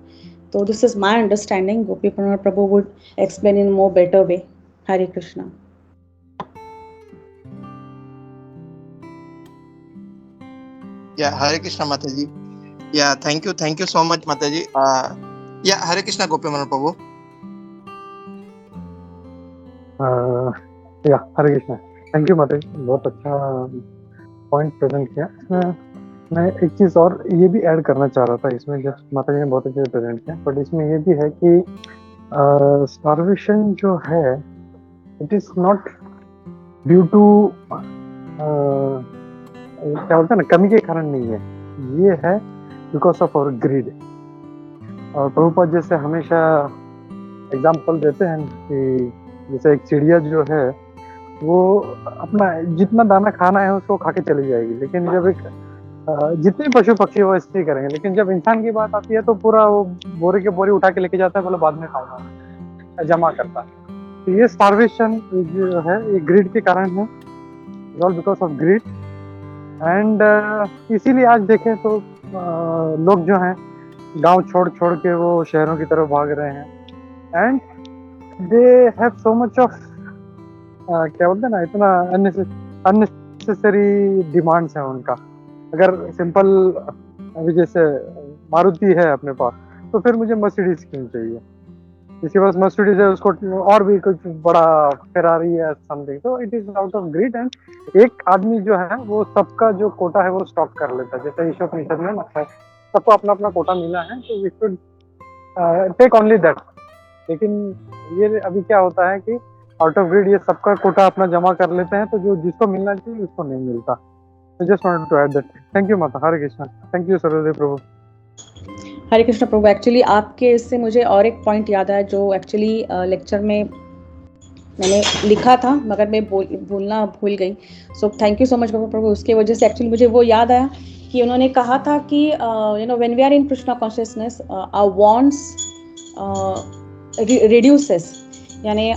तो this is my understanding. Gopi Prabhu would explain in more better way. Hare Krishna. Hare Krishna Mata ji. Thank you so much Mata ji. Hare Krishna Gopi Prabhu. Hare Krishna. Thank you Mata ji, बहुत अच्छा पॉइंट प्रेजेंट किया। मैं एक चीज़ और ये भी ऐड करना चाह रहा था इसमें, जब माता जी ने बहुत अच्छे से प्रेजेंट किया, बट इसमें ये भी है कि स्टार्वेशन जो है it is not due to क्या बोलते हैं ना, कमी के कारण नहीं है, ये है बिकॉज ऑफ आवर ग्रीड। और प्रभुपाद जैसे हमेशा एग्जाम्पल देते हैं कि जैसे एक चिड़िया जो है वो अपना जितना दाना खाना है उसको खा के चली जाएगी, लेकिन जब एक जितने पशु पक्षी वो ऐसे ही करेंगे, लेकिन जब इंसान की बात आती है तो पूरा वो बोरी के बोरी उठा के लेके जाता है, बोले बाद में खाऊंगा, जमा करता है। तो ये स्टार्वेशन जो है ये ग्रीड के कारण है, all because of greed. And इसीलिए आज देखें तो लोग जो हैं गांव छोड़ छोड़ के वो शहरों की तरफ भाग रहे हैं, and they have so much of क्या बोलते हैं ना, इतना अननेसेसरी डिमांड्स हैं उनका। अगर सिंपल अभी जैसे मारुति है अपने पास, तो फिर मुझे मर्सिडीज क्यों चाहिए? जिसके पास मर्सिडीज है उसको और भी कुछ बड़ा फेरारी है समथिंग। तो it is out of greed. And एक आदमी जो है वो सबका जो कोटा है वो स्टॉक कर लेता है, जैसे ईशोपनिषद में ना है, सबको अपना अपना कोटा मिला है, तो we should take only that. लेकिन ये अभी क्या होता है कि आउट ऑफ ग्रीड ये सबका कोटा अपना जमा कर लेते हैं, तो जो जिसको मिलना चाहिए उसको नहीं मिलता। I just wanted to add that. Thank you Mata. Hare Krishna. Thank you Saraswati Prabhu. Hare Krishna Prabhu. Actually आपके इससे मुझे और एक पॉइंट याद आया जो एक्चुअली लेक्चर में मैंने लिखा था, मगर मैं बोलना भूल गई। So thank you so much Prabhu. उसके वजह से एक्चुअली मुझे वो याद आया कि उन्होंने कहा था कि when we are in Krishna consciousness our wants reduces. यानी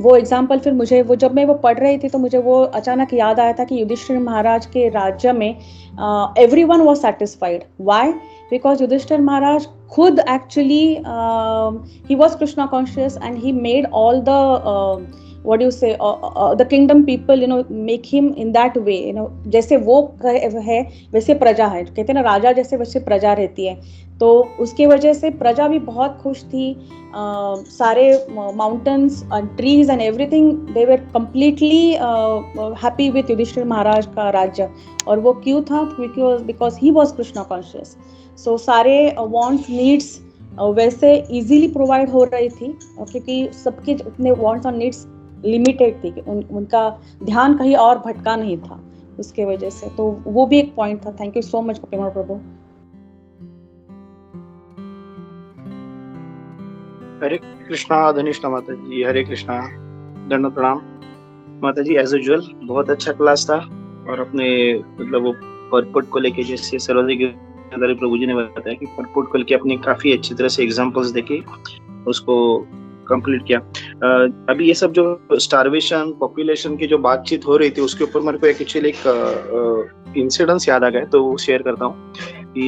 वो एग्जाम्पल फिर मुझे वो जब मैं वो पढ़ रही थी तो मुझे वो अचानक याद आया था कि युधिष्ठिर महाराज के राज्य में everyone was satisfied. Why? Because Yudhishthir Maharaj खुद actually he was Krishna conscious and he made all the what do you say the kingdom people make him in that way, जैसे वो है वैसे प्रजा है। कहते हैं ना राजा जैसे वैसे प्रजा रहती है। तो उसके वजह से प्रजा भी बहुत खुश थी। सारे mountains trees and everything they were completely happy with Yudhishthir Maharaj का राज्य। और वो क्यों था? Because he was Krishna conscious. So सारे वांट्स नीड्स वैसे इजीली प्रोवाइड हो रही थी, क्योंकि सबके उतने वांट्स और नीड्स लिमिटेड थी कि उनका ध्यान कहीं और भटका नहीं था उसके वजह से। तो वो भी एक पॉइंट था। Thank you so much Gopinath Prabhu. Hare Krishna Dhanishtha Mata ji. Hare Krishna, दंडवत प्रणाम। माता जी एज यूजुअल बहुत अच्छा क्लास था, और अपने मतलब वो परपोर्ट को लेके जैसे सर्वोदय प्रभु जी ने बताया कि परपोर्ट को लेके अपने काफी अच्छी तरह से एग्जांपल्स देके उसको कंप्लीट किया। अभी ये सब जो स्टारवेशन पॉपुलेशन की जो बातचीत हो रही थी उसके ऊपर मेरे को एक्चुअली एक इंसिडेंस याद आ गया, तो वो शेयर करता हूँ कि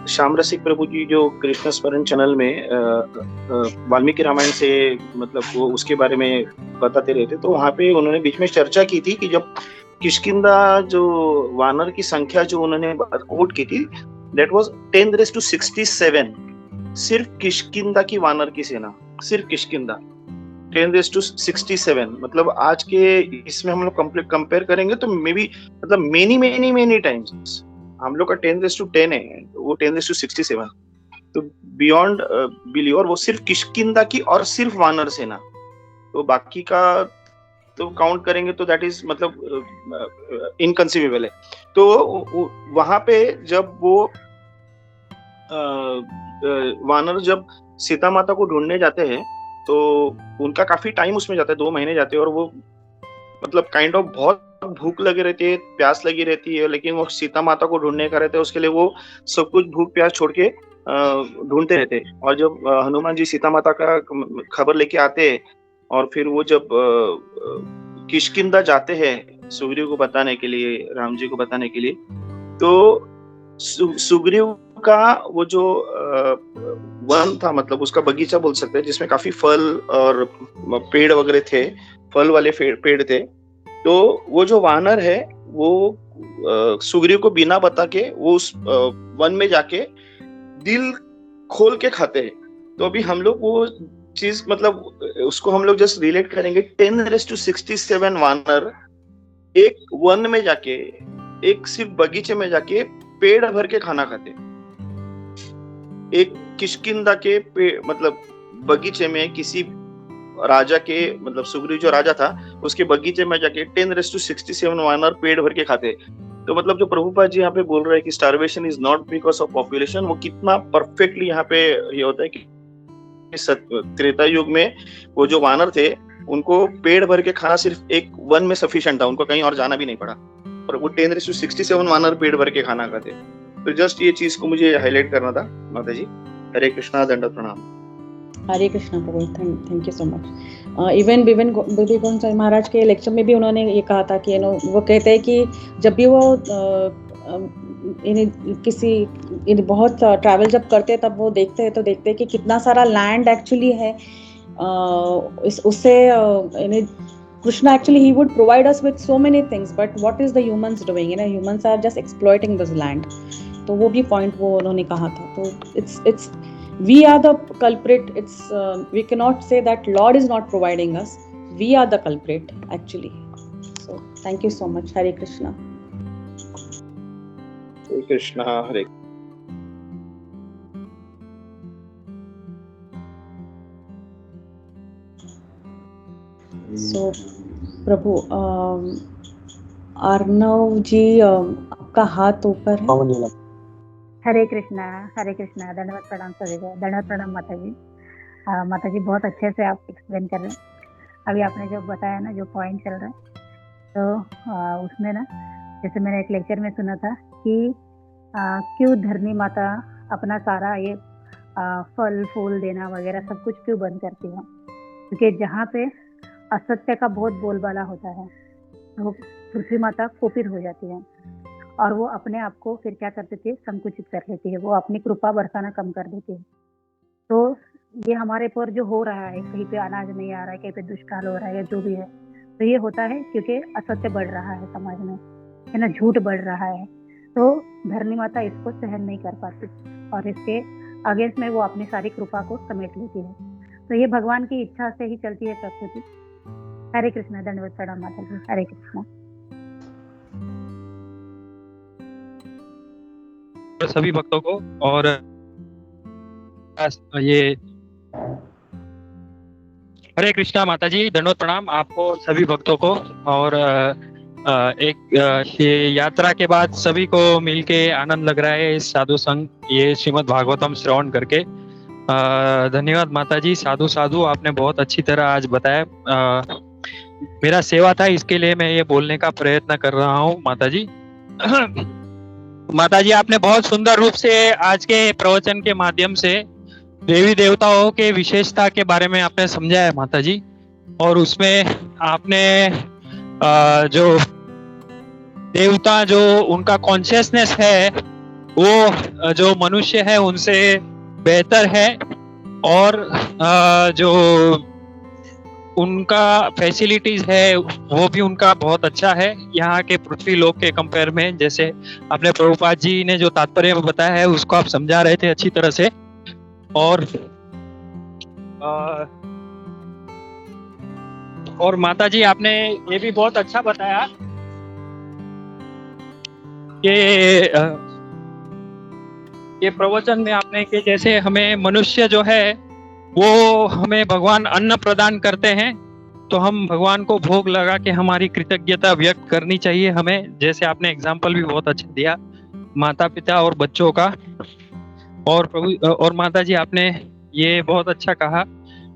श्याम रसिक प्रभु जी जो कृष्ण स्मरण चैनल में वाल्मीकि रामायण से मतलब वो उसके बारे में बताते रहते, तो वहाँ पे उन्होंने बीच में चर्चा की थी कि जब किष्किंधा जो वानर की संख्या जो उन्होंने कोट की थी, दैट वाज 10⁻67। सिर्फ किष्किंधा की वानर की सेना, सिर्फ किष्किंधा 10⁻67। मतलब आज के इसमें हम लोग कंपेयर करेंगे तो मे बी मतलब मेनी टाइम्स हम लोग का 10⁻10 है, वो 10⁻67, तो बियॉन्ड बिलीव। और वो सिर्फ किष्किंधा की और सिर्फ वानर सेना, तो बाकी का तो काउंट करेंगे तो दैट इज मतलब इनकंसीवेबल है। तो वहां पे जब वो वानर जब सीता माता को ढूंढने जाते हैं तो उनका काफी टाइम उसमें जाता है, 2 महीने जाते हैं, और वो मतलब काइंड ऑफ बहुत भूख लगी रहती है, प्यास लगी रहती है, लेकिन वो सीता माता को ढूंढने का रहता है, उसके लिए वो सब कुछ भूख प्यास छोड़ के ढूंढते रहते हैं। और जब हनुमान जी सीता माता का खबर लेके आते हैं और फिर वो जब किष्किंधा जाते हैं सुग्रीव को बताने के लिए, राम जी को बताने के लिए, तो सुग्रीव का वो जो वन था, मतलब उसका बगीचा बोल सकते हैं, जिसमें काफी फल और पेड़ वगैरह थे, फल वाले पेड़ थे, तो वो जो वानर है वो सुग्रीव को बिना बता के वो उस वन में जाके दिल खोल के खाते हैं। तो अभी हम लोग वो चीज मतलब उसको हम लोग जस्ट रिलेट करेंगे, 10⁻67 वानर एक वन में जाके, एक सिर्फ बगीचे में जाके पेड़ भर के खाना खाते। एक किष्किंधा के मतलब बगीचे में किसी राजा के, मतलब सुग्रीव जो राजा था उसके बगीचे में जाके 10⁻67 वानर पेड़ भर के खाते। तो मतलब जो प्रभुपाद जी यहाँ पे बोल रहे हैं कि starvation is not because of population, वो कितना परफेक्टली यहाँ पे ये होता है कि त्रेता युग में वो जो वानर थे उनको पेड़ भर के खाना सिर्फ एक वन में सफिशिएंट था, उनको कहीं और जाना भी नहीं पड़ा, और वो 10⁻67 वानर पेड़ भर के खाना खाते। तो जस्ट ये चीज को मुझे हाईलाइट करना था माता जी। हरे कृष्णा, दंडवत प्रणाम। Hare Krishna Prabhu, thank you so much. Even Vivekananda Sai Maharaj के लेक्चर में भी उन्होंने ये कहा था कि वो कहते हैं कि जब भी वो किसी बहुत ट्रैवल जब करते हैं तब वो देखते हैं कि कितना सारा लैंड एक्चुअली है, उससे Krishna actually he would provide us with so many things, but what is the humans doing? Humans are just exploiting this land. तो वो भी पॉइंट वो उन्होंने कहा था। तो it's we are the culprit. It's we cannot say that Lord is not providing us. We are the culprit actually. So thank you so much. Hare Krishna. Hare Krishna, Hare. So प्रभु अर्णव जी आपका हाथ ऊपर है। हरे कृष्णा, दंडवत प्रणाम सभी को, दंडवत प्रणाम माता जी। माता जी बहुत अच्छे से आप एक्सप्लेन कर रहे हैं। अभी आपने जो बताया ना, जो पॉइंट चल रहा है, तो उसमें ना जैसे मैंने एक लेक्चर में सुना था कि क्यों धरनी माता अपना सारा ये फल फूल देना वगैरह सब कुछ क्यों बंद करती है, क्योंकि जहाँ पे असत्य का बहुत बोलबाला होता है तो पृथ्वी माता कुपित हो जाती है और वो अपने आप को फिर क्या कर देती है, संकुचित कर लेती है, वो अपनी कृपा बरसाना कम कर देती है। तो ये हमारे पर जो हो रहा है, कहीं पे अनाज नहीं आ रहा है, कहीं पे दुष्काल हो रहा है या जो भी है, तो ये होता है क्योंकि असत्य बढ़ रहा है समाज में, है ना, झूठ बढ़ रहा है। तो धरनी माता इसको सहन नहीं कर पाती और इसके अगेंस्ट में वो अपनी सारी कृपा को समेट लेती है। तो ये भगवान की इच्छा से ही चलती है प्रकृति। हरे कृष्णा, दंडवत प्रणाम माता जी। हरे कृष्णा। सभी भक्तों को और ये हरे कृष्णा माता जी, दंडवत प्रणाम आपको सभी भक्तों को। और ये यात्रा के बाद सभी को मिलके आनंद लग रहा है इस साधु संग, ये श्रीमद् भागवतम श्रवण करके। धन्यवाद माता जी, साधु साधु, आपने बहुत अच्छी तरह आज बताया। मेरा सेवा था, इसके लिए मैं ये बोलने का प्रयत्न कर रहा हूँ माता जी। माता जी, आपने बहुत सुंदर रूप से आज के प्रवचन के माध्यम से देवी देवताओं के विशेषता के बारे में आपने समझाया माता जी। और उसमें आपने जो देवता जो उनका कॉन्शियसनेस है वो जो मनुष्य है उनसे बेहतर है, और जो उनका फैसिलिटीज है वो भी उनका बहुत अच्छा है यहाँ के पृथ्वी लोक के कंपेयर में। जैसे आपने प्रभुपाद जी ने जो तात्पर्य बताया है उसको आप समझा रहे थे अच्छी तरह से। और माता जी आपने ये भी बहुत अच्छा बताया कि ये प्रवचन में आपने कि जैसे हमें मनुष्य जो है वो हमें भगवान अन्न प्रदान करते हैं, तो हम भगवान को भोग लगा के हमारी कृतज्ञता व्यक्त करनी चाहिए हमें। जैसे आपने एग्जाम्पल भी बहुत अच्छा दिया माता पिता और बच्चों का। और प्रभु और माता जी आपने ये बहुत अच्छा कहा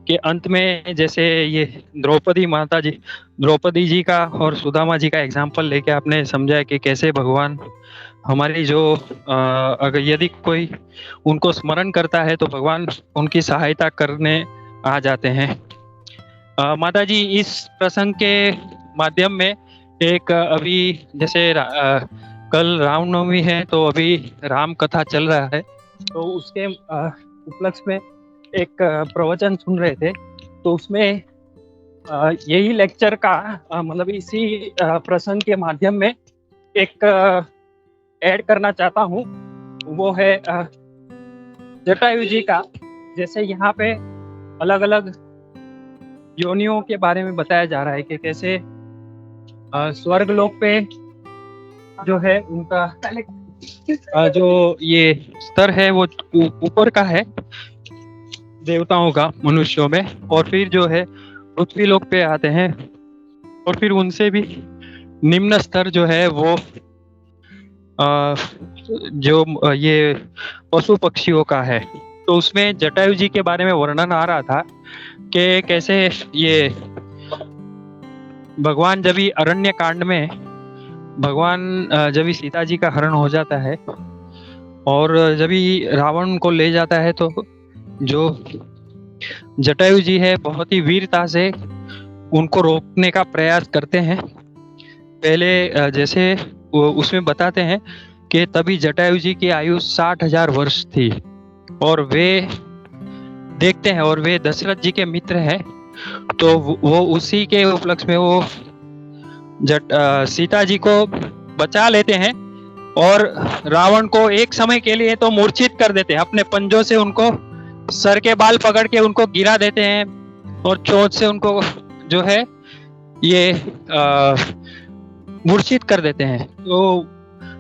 कि अंत में जैसे ये द्रौपदी जी का और सुदामा जी का एग्जाम्पल लेके आपने समझा कि कैसे भगवान हमारी जो अगर यदि कोई उनको स्मरण करता है तो भगवान उनकी सहायता करने आ जाते हैं। माता जी, इस प्रसंग के माध्यम में एक अभी जैसे कल रामनवमी है तो अभी राम कथा चल रहा है, तो उसके उपलक्ष्य में एक प्रवचन सुन रहे थे, तो उसमें यही लेक्चर का मतलब इसी प्रसंग के माध्यम में एक ऐड करना चाहता हूँ। वो है जटायु जी का। जैसे यहाँ पे अलग अलग योनियों के बारे में बताया जा रहा है कि कैसे स्वर्ग लोक पे जो है उनका जो ये स्तर है वो ऊपर का है देवताओं का मनुष्यों में, और फिर जो है पृथ्वी लोक पे आते हैं, और फिर उनसे भी निम्न स्तर जो है वो जो ये पशु पक्षियों का है। तो उसमें जटायु जी के बारे में वर्णन आ रहा था कि कैसे ये भगवान जब ही अरण्य कांड में भगवान जब ही सीता जी का हरण हो जाता है और जब ही रावण को ले जाता है, तो जो जटायु जी है बहुत ही वीरता से उनको रोकने का प्रयास करते हैं। पहले जैसे उसमें बताते हैं कि तभी जटायु जी की आयु 60,000 वर्ष थी, और वे देखते हैं और वे दशरथ जी के मित्र हैं, तो वो उसी के उपलक्ष्य में वो सीता जी को बचा लेते हैं और रावण को एक समय के लिए तो मूर्छित कर देते हैं। अपने पंजों से उनको सर के बाल पकड़ के उनको गिरा देते हैं और चोंच से उनको जो है ये मूर्छित कर देते हैं। तो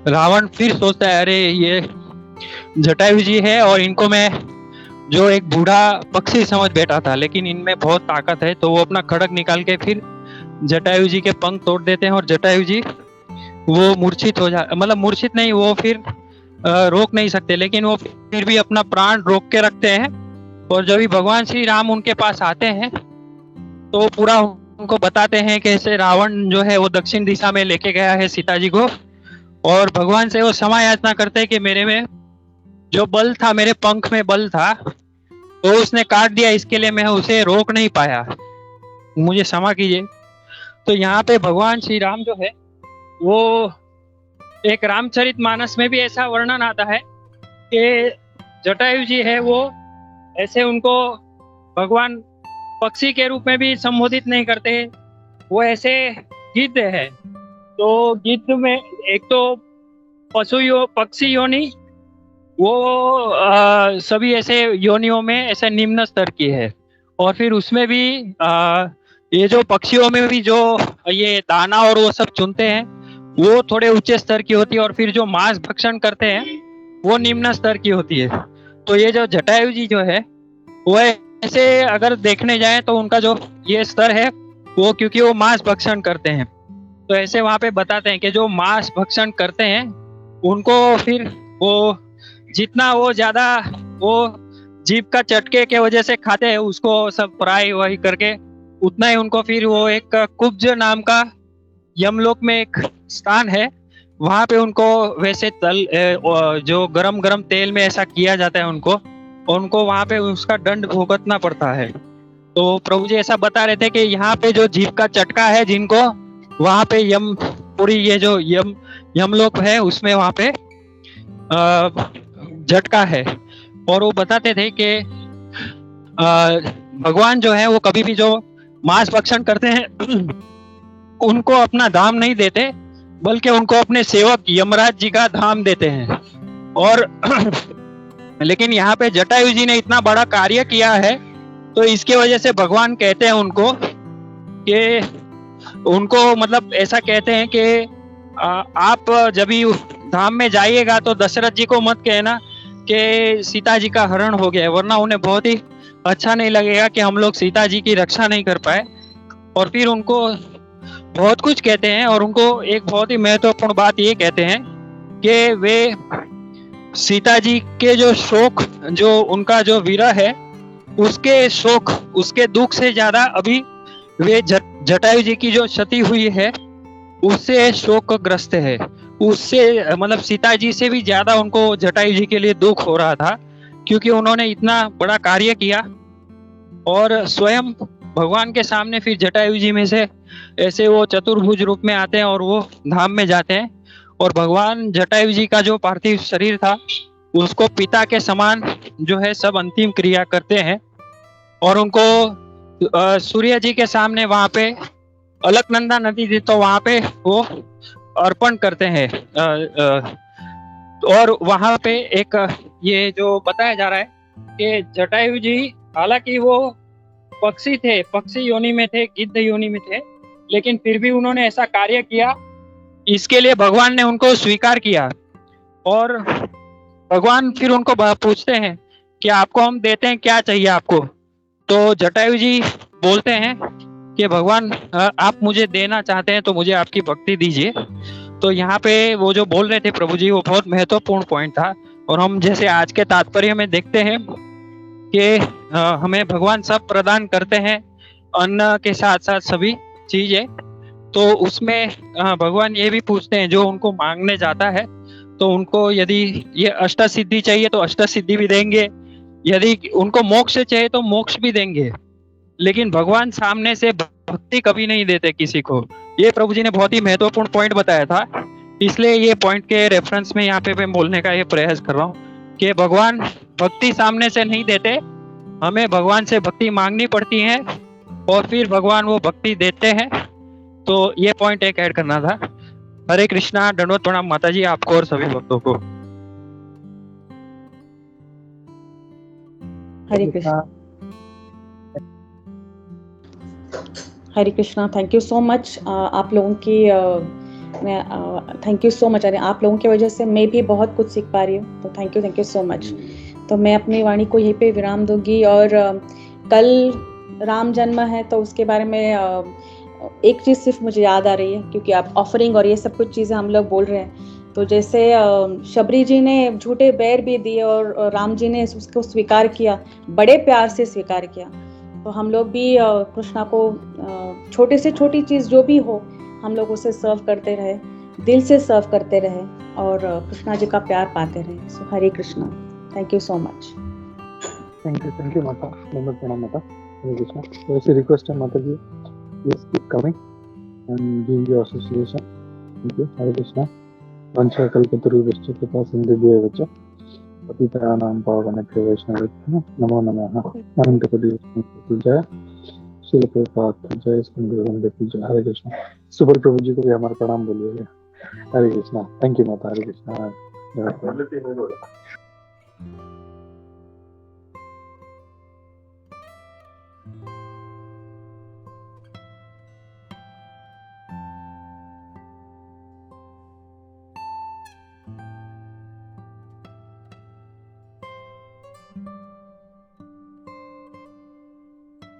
रावण फिर सोचता है, अरे ये जटायु जी है और इनको मैं जो एक बूढ़ा पक्षी समझ बैठा था, लेकिन इनमें बहुत ताकत है। तो वो अपना खड़ग निकाल के फिर जटायु जी के पंख तोड़ देते हैं और जटायु जी वो मूर्छित हो मतलब मूर्छित नहीं, वो फिर रोक नहीं सकते, लेकिन वो फिर भी अपना प्राण रोक के रखते हैं। और जब भी भगवान श्री राम उनके पास आते हैं तो पूरा उनको बताते हैं कि ऐसे रावण जो है वो दक्षिण दिशा में लेके गया है सीता जी को, और भगवान से वो क्षमा याचना करते हैं कि मेरे में जो बल था, मेरे पंख में बल था, तो उसने काट दिया, इसके लिए मैं उसे रोक नहीं पाया, मुझे क्षमा कीजिए। तो यहाँ पे भगवान श्री राम जो है वो एक रामचरितमानस में भी ऐसा वर्णन आता है कि जटायु जी है वो ऐसे उनको भगवान पक्षी के रूप में भी संबोधित नहीं करते, वो ऐसे गिद्ध है। तो गिद्ध में एक तो पक्षी योनि वो सभी ऐसे योनियों में ऐसे निम्न स्तर की है, और फिर उसमें भी ये जो पक्षियों में भी जो ये दाना और वो सब चुनते हैं वो थोड़े ऊंचे स्तर की होती है, और फिर जो मांस भक्षण करते हैं वो निम्न स्तर की होती है। तो ये जो जटायु जी जो है वो ऐसे अगर देखने जाए तो उनका जो ये स्तर है वो, क्योंकि वो मांस भक्षण करते हैं, तो ऐसे वहां पे बताते हैं कि जो मांस भक्षण करते हैं उनको फिर वो जितना वो ज्यादा वो जीभ का चटके के वजह से खाते हैं, उसको सब फ्राई वाई करके उतना ही उनको फिर वो एक कुब्ज नाम का यमलोक में एक स्थान है, वहां पे उनको वैसे जो गरम गरम तेल में ऐसा किया जाता है उनको, और उनको वहां पे उसका दंड भुगतना पड़ता है। तो प्रभु जी ऐसा बता रहे थे कि यहाँ पे जो जीव का चटका है जिनको, वहां पे पूरी ये जो यमलोक है उसमें वहां पे झटका है। और वो बताते थे कि भगवान जो है वो कभी भी जो मांस भक्षण करते हैं उनको अपना धाम नहीं देते, बल्कि उनको अपने सेवक यमराज जी का धाम देते हैं। और लेकिन यहाँ पे जटायु जी ने इतना बड़ा कार्य किया है, तो इसके वजह से भगवान कहते हैं उनको कि उनको मतलब ऐसा कहते हैं कि आप जब भी धाम में जाइएगा तो दशरथ जी को मत कहना कि सीता जी का हरण हो गया है, वरना उन्हें बहुत ही अच्छा नहीं लगेगा कि हम लोग सीता जी की रक्षा नहीं कर पाए। और फिर उनको बहुत कुछ कहते हैं, और उनको एक बहुत ही महत्वपूर्ण बात ये कहते हैं कि वे सीता जी के जो शोक, जो उनका जो विरह है, उसके शोक, उसके दुख से ज्यादा अभी वे जटायु जी की जो क्षति हुई है उससे शोकग्रस्त है। उससे मतलब सीता जी से भी ज्यादा उनको जटायु जी के लिए दुख हो रहा था, क्योंकि उन्होंने इतना बड़ा कार्य किया। और स्वयं भगवान के सामने फिर जटायु जी में से ऐसे वो चतुर्भुज रूप में आते हैं और वो धाम में जाते हैं, और भगवान जटायु जी का जो पार्थिव शरीर था उसको पिता के समान जो है सब अंतिम क्रिया करते हैं, और उनको सूर्य जी के सामने वहां पे अलकनंदा नदी थी तो वहां पे वो अर्पण करते हैं। और वहां पे एक ये जो बताया जा रहा है कि जटायु जी हालांकि वो पक्षी थे, पक्षी योनि में थे, गिद्ध योनि में थे, लेकिन फिर भी उन्होंने ऐसा कार्य किया, इसके लिए भगवान ने उनको स्वीकार किया। और भगवान फिर उनको पूछते हैं कि आपको हम देते हैं, क्या चाहिए आपको? तो जटायु जी बोलते हैं कि भगवान आप मुझे देना चाहते हैं तो मुझे आपकी भक्ति दीजिए। तो यहाँ पे वो जो बोल रहे थे प्रभु जी, वो बहुत महत्वपूर्ण पॉइंट था। और हम जैसे आज के तात्पर्य में देखते हैं कि हमें भगवान सब प्रदान करते हैं, अन्न के साथ साथ सभी चीजें। तो उसमें भगवान ये भी पूछते हैं, जो उनको मांगने जाता है तो उनको यदि ये अष्ट सिद्धि चाहिए तो अष्ट सिद्धि भी देंगे, यदि उनको मोक्ष चाहिए तो मोक्ष भी देंगे। लेकिन भगवान सामने से भक्ति कभी नहीं देते किसी को। ये प्रभु जी ने बहुत ही महत्वपूर्ण पॉइंट बताया था, इसलिए ये पॉइंट के रेफरेंस में यहाँ पे मैं बोलने का ये प्रयास कर रहा हूँ कि भगवान भक्ति सामने से नहीं देते, हमें भगवान से भक्ति मांगनी पड़ती है और फिर भगवान वो भक्ति देते हैं। तो ये पॉइंट एक ऐड करना था। हरे कृष्णा, दंडवत प्रणाम माता जी आपको और सभी भक्तों को। Hare Krishna. Hare Krishna. Thank you so much. आप लोगों की थैंक यू सो मच। अरे आप लोगों की वजह से मैं भी बहुत कुछ सीख पा रही हूँ, तो थैंक यू सो मच। तो मैं अपनी वाणी को यहीं पे विराम दूंगी। और कल राम जन्म है तो उसके बारे में एक चीज़ सिर्फ मुझे याद आ रही है, क्योंकि आप ऑफरिंग और ये सब कुछ चीज़ें हम लोग बोल रहे हैं। तो जैसे शबरी जी ने झूठे बैर भी दिए और राम जी ने उसको स्वीकार किया, बड़े प्यार से स्वीकार किया। तो हम लोग भी कृष्णा को छोटे से छोटी चीज़ जो भी हो हम लोग उसे सर्व करते रहे, दिल से सर्व करते रहे और कृष्णा जी का प्यार पाते रहे। So Hare Krishna. Thank you so much. Thank you Mata. नमस्ते प्रणाम माता। हरे कृष्णा। वैसे रिक्वेस्ट है Mata ji, please keep coming and doing your association. Thank you. Hare Krishna. वंशा कल्पतरुभ्यश्च कृपा सिन्धुभ्यश्च पतितानां पावनेभ्यो वैष्णवेभ्यो नमो नमः। अनंतकोटि जय। श्री प्रभुपाद जय। स्कंद जय। हरे कृष्णा। सुपर प्रभु जी को भी हमारा प्रणाम बोलिएगा। हरे कृष्णा। थैंक यू माता। हरे कृष्णा।